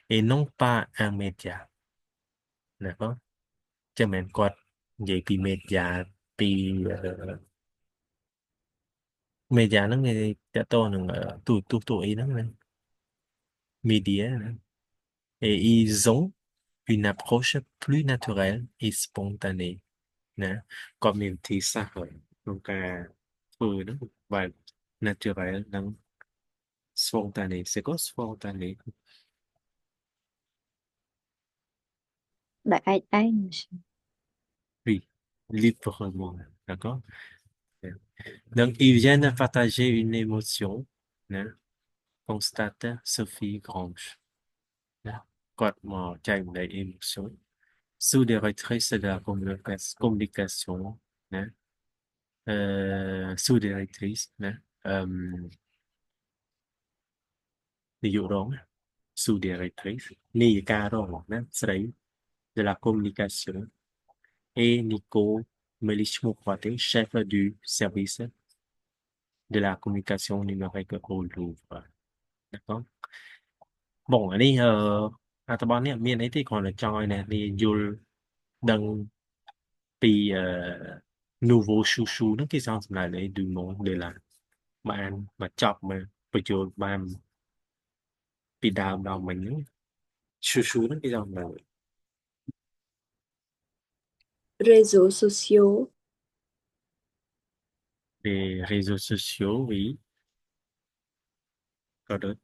Speaker 1: et non pas un média d'accord cho mình quạt vậy thì media thì media nó nghe đã to nữa tuổi nó này media nữa. Et ils ont une approche plus naturelle et spontanée nè còn mình thì xa hơn donc nó và naturel năng spontané c'est quoi spontané
Speaker 3: Đại ái monsieur.
Speaker 1: oui librement d'accord donc ils viennent partager une émotion nè constate Sophie Grange nè quạt mò chạy đầy émotion sous des directrices de la communication nè sous directrice nè ví dụ đó sous directrice ni ca đó nè sấy de la communication et Nico Melich-Moukhwaté, chef du service de la communication numérique au Louvre. D'accord? Bon, anh đi tao bảo nè, miền ấy thì còn là choi nè, đi vô đăng bị nouveau chouchou nó cái sao lại để du monde để là bạn mà chọc mà bây giờ bạn bị đào đào mình chouchou nó cái sao là
Speaker 2: Réseaux sociaux.
Speaker 1: les réseaux sociaux, oui, có được.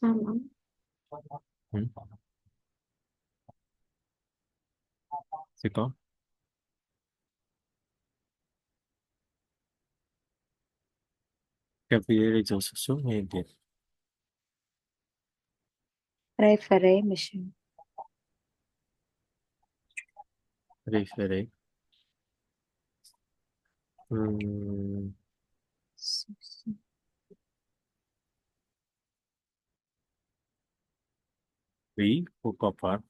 Speaker 4: Xa lắm.
Speaker 1: Ừ. C'est quoi? Các cái réseaux sociaux nghe Việt
Speaker 3: Préféré monsieur.
Speaker 1: référé. Hum, oui, pourquoi pas.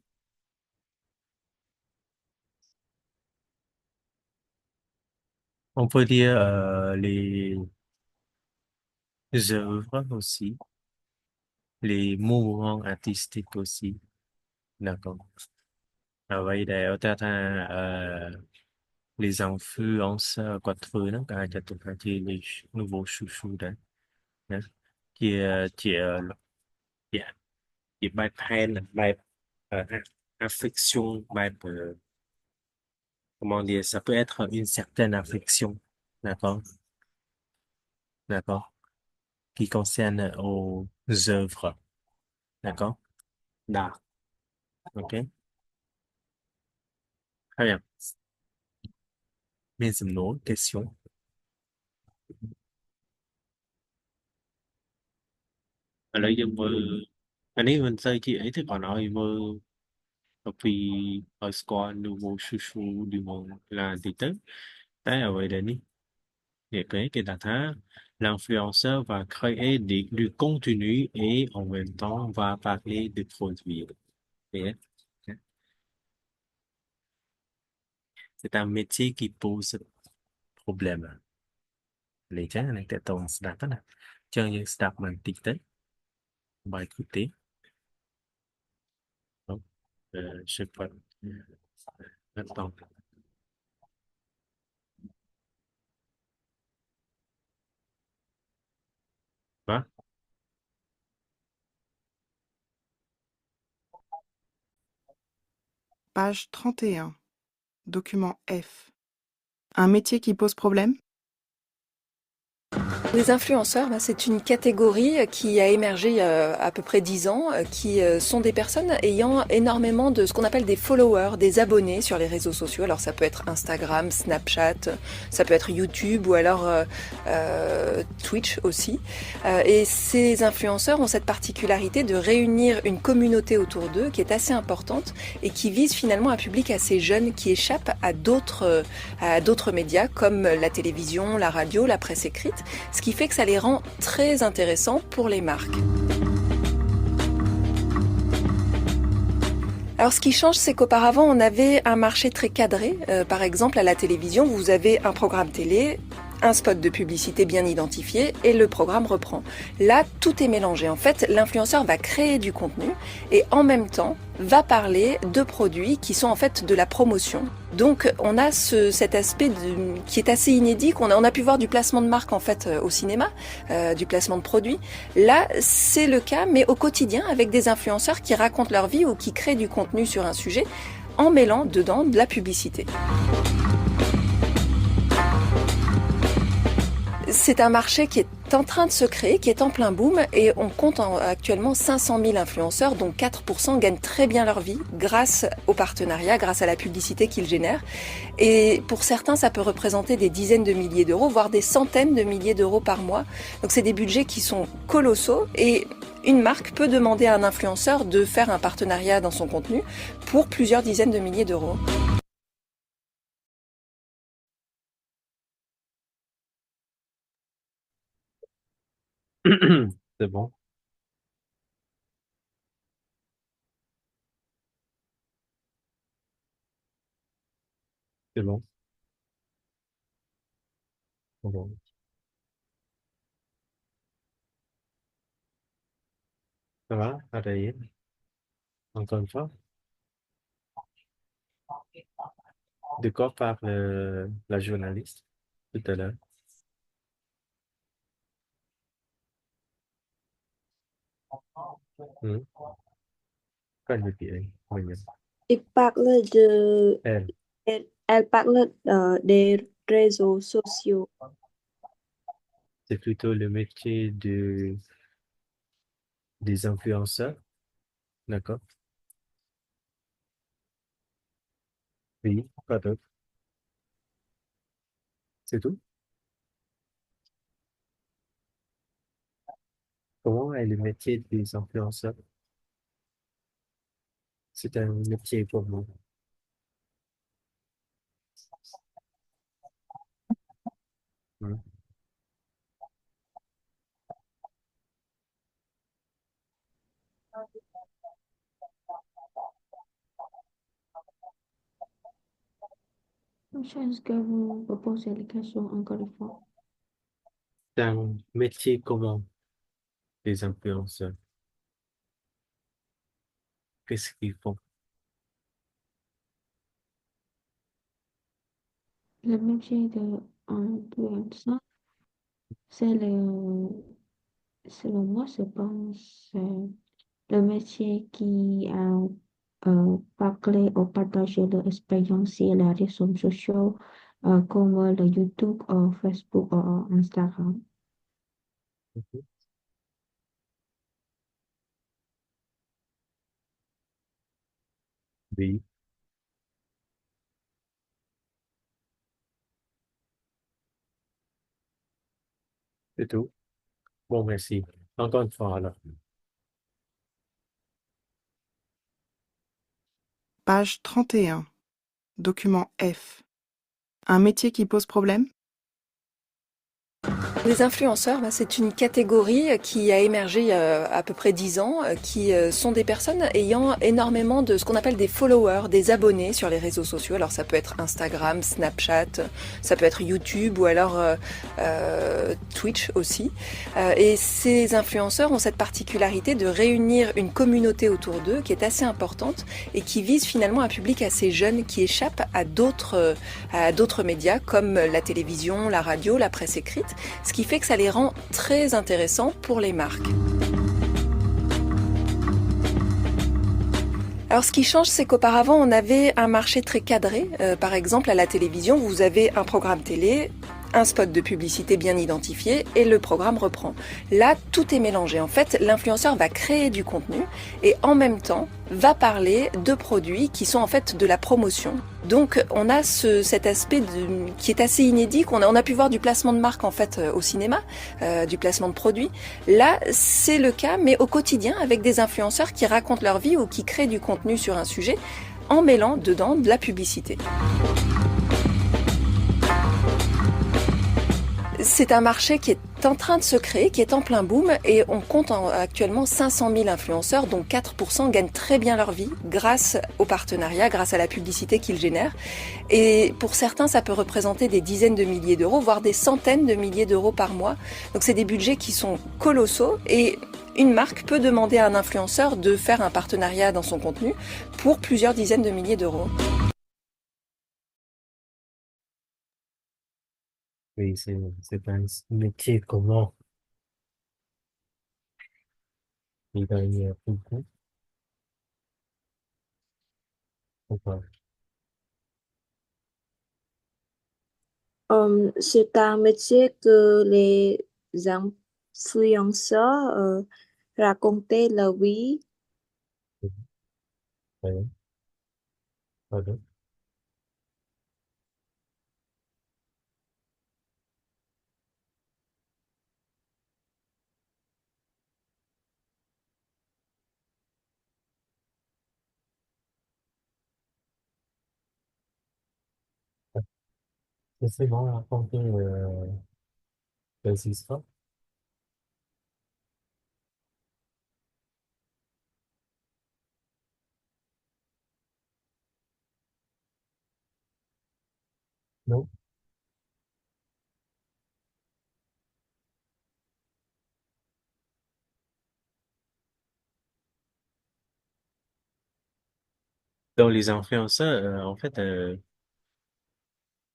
Speaker 1: On peut dire les œuvres aussi, les mouvements artistiques aussi. D'accord. À vậy để ở ta les influenceurs quoi thứ nó cả cho tụi ta chỉ les nouveaux chouchous đấy. Nhá. Chỉ yeah, chỉ bài pen bài affection bài comment dire ça peut être une certaine affection. D'accord. D'accord. Qui concerne aux œuvres. D'accord? D'art. OK? Très bien. Mes une autre question. Ở đây dân vừa anh ấy mình xây chị ấy thì còn nói vừa vì ở squad nouveau chouchou du monde là gì tới tại ở vậy đấy đi để cái là thá l'influenceur va créer du contenu et en même temps va parler de produits. Đấy. C'est un métier qui pose problème. Les gens này tại tồn đáp đó nè. Cho những đáp bằng tinh tế. Bài thực tế. Đúng. Je peux. Attends. Quoi?
Speaker 5: Page 31. Document F. Un métier qui pose problème?
Speaker 6: Les influenceurs, c'est une catégorie qui a émergé il y a à peu près 10 ans, qui sont des personnes ayant énormément de ce qu'on appelle des followers, des abonnés sur les réseaux sociaux. Alors ça peut être Instagram, Snapchat, ça peut être YouTube ou alors Twitch aussi. Et ces influenceurs ont cette particularité de réunir une communauté autour d'eux qui est assez importante et qui vise finalement un public assez jeune qui échappe à d'autres médias comme la télévision, la radio, la presse écrite, ce qui fait que ça les rend très intéressants pour les marques. Alors ce qui change, c'est qu'auparavant on avait un marché très cadré. Par exemple à la télévision, vous avez un programme télé, un spot de publicité bien identifié et le programme reprend. Là, tout est mélangé. En fait, l'influenceur va créer du contenu et en même temps va parler de produits qui sont en fait de la promotion. Donc on a cet aspect qui est assez inédit. On a pu voir du placement de marque en fait au cinéma, du placement de produits. Là, c'est le cas, mais au quotidien avec des influenceurs qui racontent leur vie ou qui créent du contenu sur un sujet en mêlant dedans de la publicité. C'est un marché qui est en train de se créer, qui est en plein boom et on compte actuellement 500 000 influenceurs dont 4% gagnent très bien leur vie grâce au partenariat, grâce à la publicité qu'ils génèrent. Et pour certains, ça peut représenter des dizaines de milliers d'euros, voire des centaines de milliers d'euros par mois. Donc c'est des budgets qui sont colossaux et une marque peut demander à un influenceur de faire un partenariat dans son contenu pour plusieurs dizaines de milliers d'euros.
Speaker 1: C'est bon. C'est bon. C'est bon. Ça va, Adèle? Encore une fois. De quoi parle la journaliste tout à l'heure? Hmm. Quoi elle veut dire? Oui, oui.
Speaker 2: Il parle de...
Speaker 1: Elle,
Speaker 2: Elle parle des réseaux sociaux.
Speaker 1: c'est plutôt le métier des influenceurs, d'accord? Oui, pas d'autre. C'est tout? Comment est le métier des influenceurs? C'est un métier pour moi. Hmm.
Speaker 4: Est-ce que vous reposez les questions encore une fois?
Speaker 1: C'est un métier comment des influenceurs? Qu'est-ce qu'ils font?
Speaker 4: Le métier de influenceur, c'est selon moi, je pense, c'est le métier qui a parlé ou partagé leur expérience sur les réseaux sociaux comme le YouTube, ou Facebook ou Instagram.
Speaker 1: Mhm. Oui, c'est tout. Bon, merci. Encore une fois, alors.
Speaker 5: Page 31. Document F. Un métier qui pose problème?
Speaker 6: Les influenceurs, c'est une catégorie qui a émergé il y a à peu près 10 ans, qui sont des personnes ayant énormément de ce qu'on appelle des followers, des abonnés sur les réseaux sociaux. Alors ça peut être Instagram, Snapchat, ça peut être YouTube ou alors Twitch aussi. Et ces influenceurs ont cette particularité de réunir une communauté autour d'eux qui est assez importante et qui vise finalement un public assez jeune qui échappe à d'autres médias comme la télévision, la radio, la presse écrite, ce qui fait que ça les rend très intéressants pour les marques. Alors ce qui change, c'est qu'auparavant, on avait un marché très cadré. Par exemple, à la télévision, vous avez un programme télé, un spot de publicité bien identifié et le programme reprend. Là, tout est mélangé. En fait, l'influenceur va créer du contenu et en même temps va parler de produits qui sont en fait de la promotion. Donc on a cet aspect qui est assez inédit, on a pu voir du placement de marque en fait au cinéma, du placement de produits. Là, c'est le cas, mais au quotidien avec des influenceurs qui racontent leur vie ou qui créent du contenu sur un sujet en mêlant dedans de la publicité. C'est un marché qui est en train de se créer, qui est en plein boom et on compte actuellement 500 000 influenceurs dont 4% gagnent très bien leur vie grâce au partenariat, grâce à la publicité qu'ils génèrent. Et pour certains, ça peut représenter des dizaines de milliers d'euros, voire des centaines de milliers d'euros par mois. Donc c'est des budgets qui sont colossaux et une marque peut demander à un influenceur de faire un partenariat dans son contenu pour plusieurs dizaines de milliers d'euros.
Speaker 1: Oui, c'est un métier comment il gagne beaucoup. Enfin,
Speaker 2: C'est un métier que les influenceurs racontaient leur vie.
Speaker 1: ouais, pardon. C'est bon, raconter des histoires. Non? Donc, les influenceurs, en fait,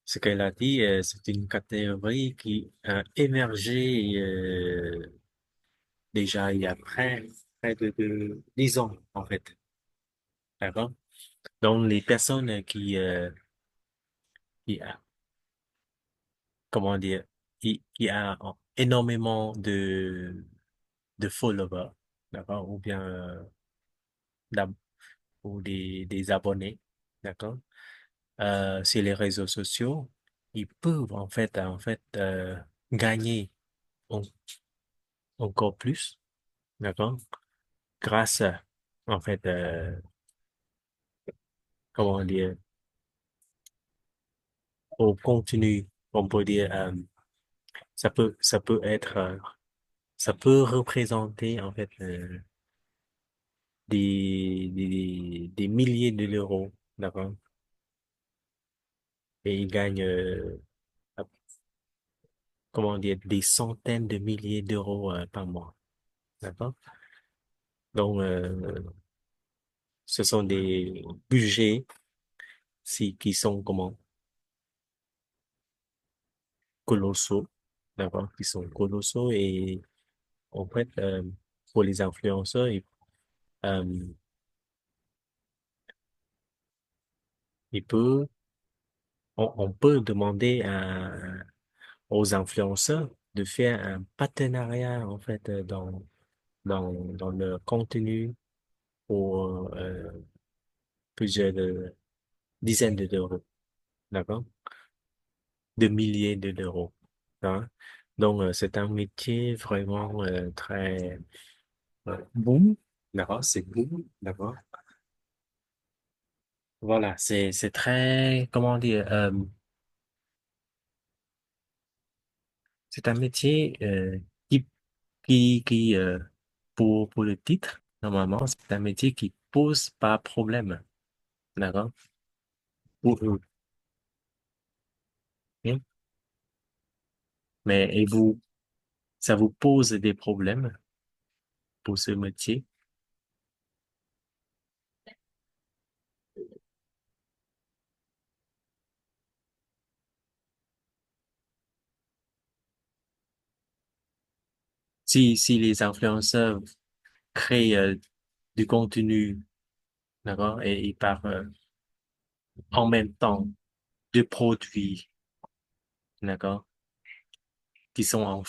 Speaker 1: ce qu'elle a dit, c'est une catégorie qui a émergé déjà il y a près de 10 ans, en fait. D'accord? Donc, les personnes qui a, comment dire, qui a énormément de followers, d'accord? Ou bien d'ab- ou des abonnés, d'accord? Sur les réseaux sociaux, ils peuvent en fait gagner en- encore plus, d'accord? Grâce en fait comment dire au contenu, on peut dire ça peut être ça peut représenter en fait des milliers d'euros, d'accord? Et ils gagnent comment dire des centaines de milliers d'euros par mois, d'accord? Donc ce sont des budgets qui sont comment colossaux, d'accord? Qui sont colossaux et en fait pour les influenceurs euh, il peut on peut demander aux influenceurs de faire un partenariat en fait dans le contenu pour plusieurs dizaines d'euros, d'accord? De milliers d'euros, hein? Donc c'est un métier vraiment très boom, d'accord? C'est boom, d'accord? Voilà, c'est très comment dire C'est un métier qui, qui pour le titre, normalement, c'est un métier qui pose pas problème. D'accord? Pour eux. Hein. Mais et vous, ça vous pose des problèmes pour ce métier? Si les influenceurs créent du contenu, d'accord, et ils parlent en même temps de produits, d'accord, qui sont en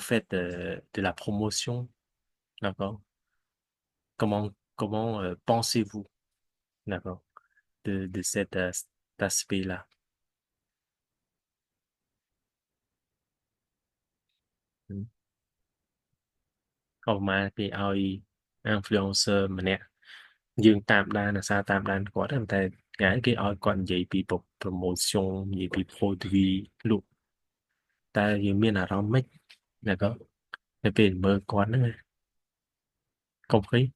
Speaker 1: fait de la promotion, d'accord? Comment pensez-vous, d'accord, de cet aspect-là? Hmm. អុកមកគេឲ្យ influencer ម្នាក់យើងតាមដានអាសាតាមដានគាត់តែថ្ងៃគេឲ្យគាត់និយាយពី promotion និយាយពី produit លក់តែយើងមានអារម្មណ៍ម៉េច d'accord នៅពេលមើលគាត់ហ្នឹង compris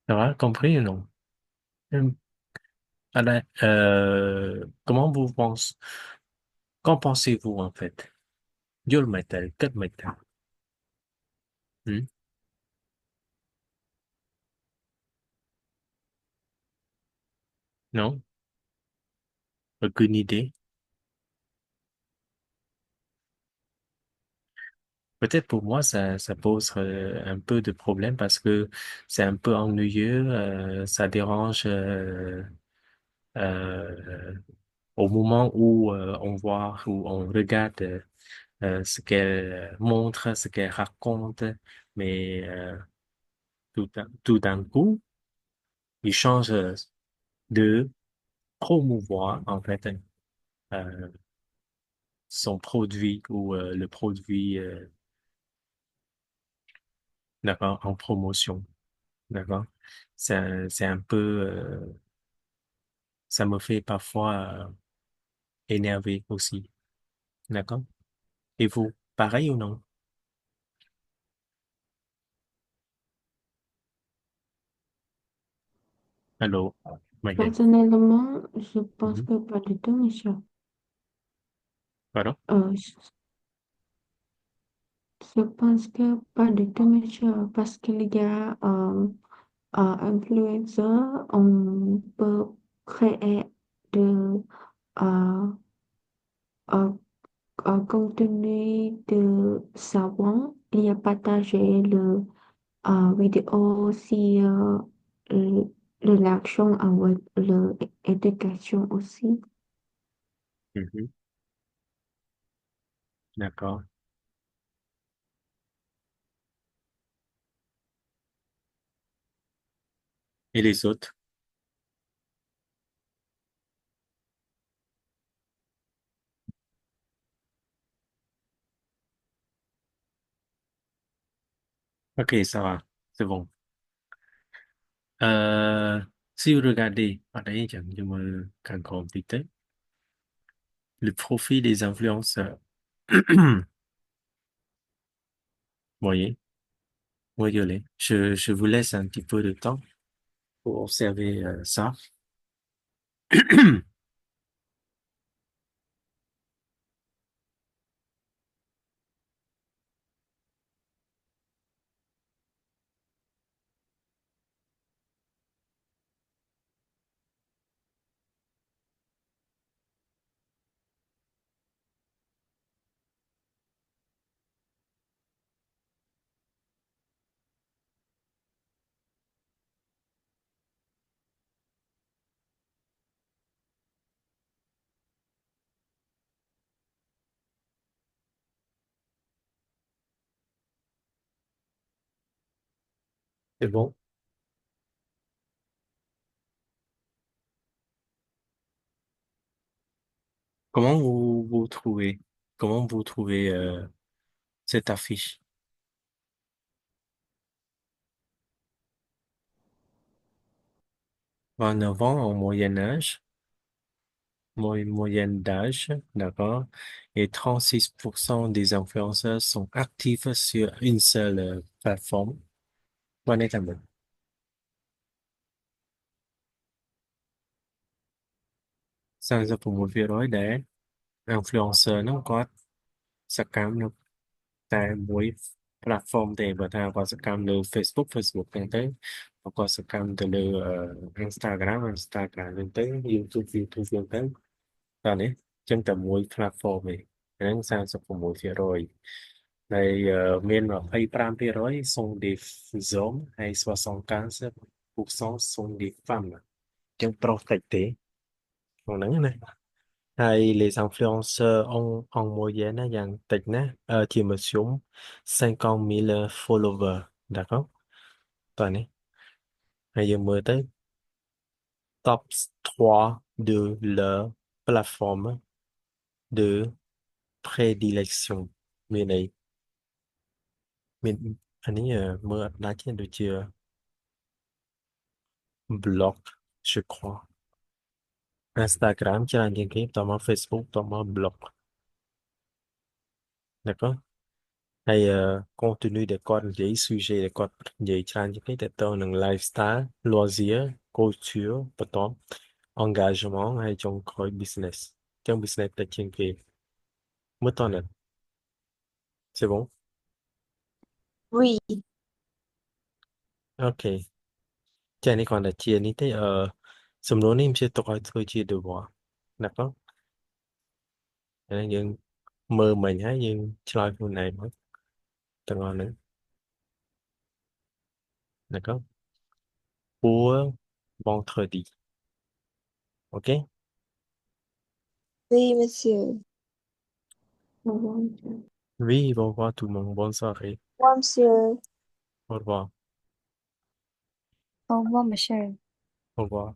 Speaker 1: ça va compris ou non? Hmm. Alors, comment vous pensez qu'en pensez-vous en fait? Yo le métal, que métal? Hmm? Non? Aucune idée? Peut-être pour moi, ça pose un peu de problème parce que c'est un peu ennuyeux, ça dérange euh, au moment où on voit, où on regarde ce qu'elle montre, ce qu'elle raconte, mais tout d'un coup, il change de promouvoir en fait euh, son produit ou le produit d'accord, en promotion. D'accord? C'est un peu, ça me fait parfois énerver aussi. D'accord? Et vous, pareil ou non? Allô, Magdalene.
Speaker 4: Personnellement, je pense
Speaker 1: Mhm.
Speaker 4: que pas du tout, monsieur.
Speaker 1: Pardon?
Speaker 4: Je pense que pas du tout, monsieur, parce qu'il y a influenceur, on peut créer de euh, euh, contenu de savant et partager le vidéo si le- l'action avec l'éducation aussi.
Speaker 1: Mhm. D'accord. Et les autres? Ok, ça va. C'est bon. Euh, si vous regardez, attendez, je me calcule un petit peu. Le profil des influenceurs. Voyez, voyez, je vous laisse un petit peu de temps pour observer ça. C'est bon. Comment vous trouvez, comment vous trouvez cette affiche? 29 ans au Moyen Âge, moyenne d'âge, d'accord? Et 36% des influenceurs sont actifs sur une seule plateforme. Quan này là mình. Sangจะผม để influencer nó có sắc cam nó tại mỗi platform để mà ta có sắc cam từ Facebook lên tới và có sắc cam từ Instagram lên tới YouTube lên tớiตอนนี้จึงแต่មួយ platform នេះហ្នឹង36%ហើយមាន25% sont des hommes ហើយ75% sont des femmes ចឹងប្រុសតិចទេក្នុងហ្នឹងណា hay les influenceurs en moyenne á, dành tịch nè chỉ một xuống 50.000 followers d'accord toàn này hay giờ mới tới top 3 de leur plateforme de prédilection miền này miền anh ấy mới đã trên được chưa blog je crois Instagram trên là những cái tao Facebook tao blog d'accord hay contenu de con giấy sujet de con giấy trang những cái tệp tao ng lifestyle loisir culture và tóm engagement hay trong khối business trong business là trên kia mới toàn là c'est bon
Speaker 2: Oui,
Speaker 1: ok trên này còn là chia ní thế sầm lúa em sẽ tục hỏi tôi chia được bỏ là có nhưng mơ mình hay nhưng chơi phần này mới từng ngon nữa là có pour vendredi ok
Speaker 2: oui, monsieur.
Speaker 4: Au revoir, monsieur.
Speaker 1: oui au revoir tout le monde bonne soirée
Speaker 2: Au revoir, monsieur.
Speaker 1: au revoir
Speaker 3: Au revoir, monsieur.
Speaker 1: au revoir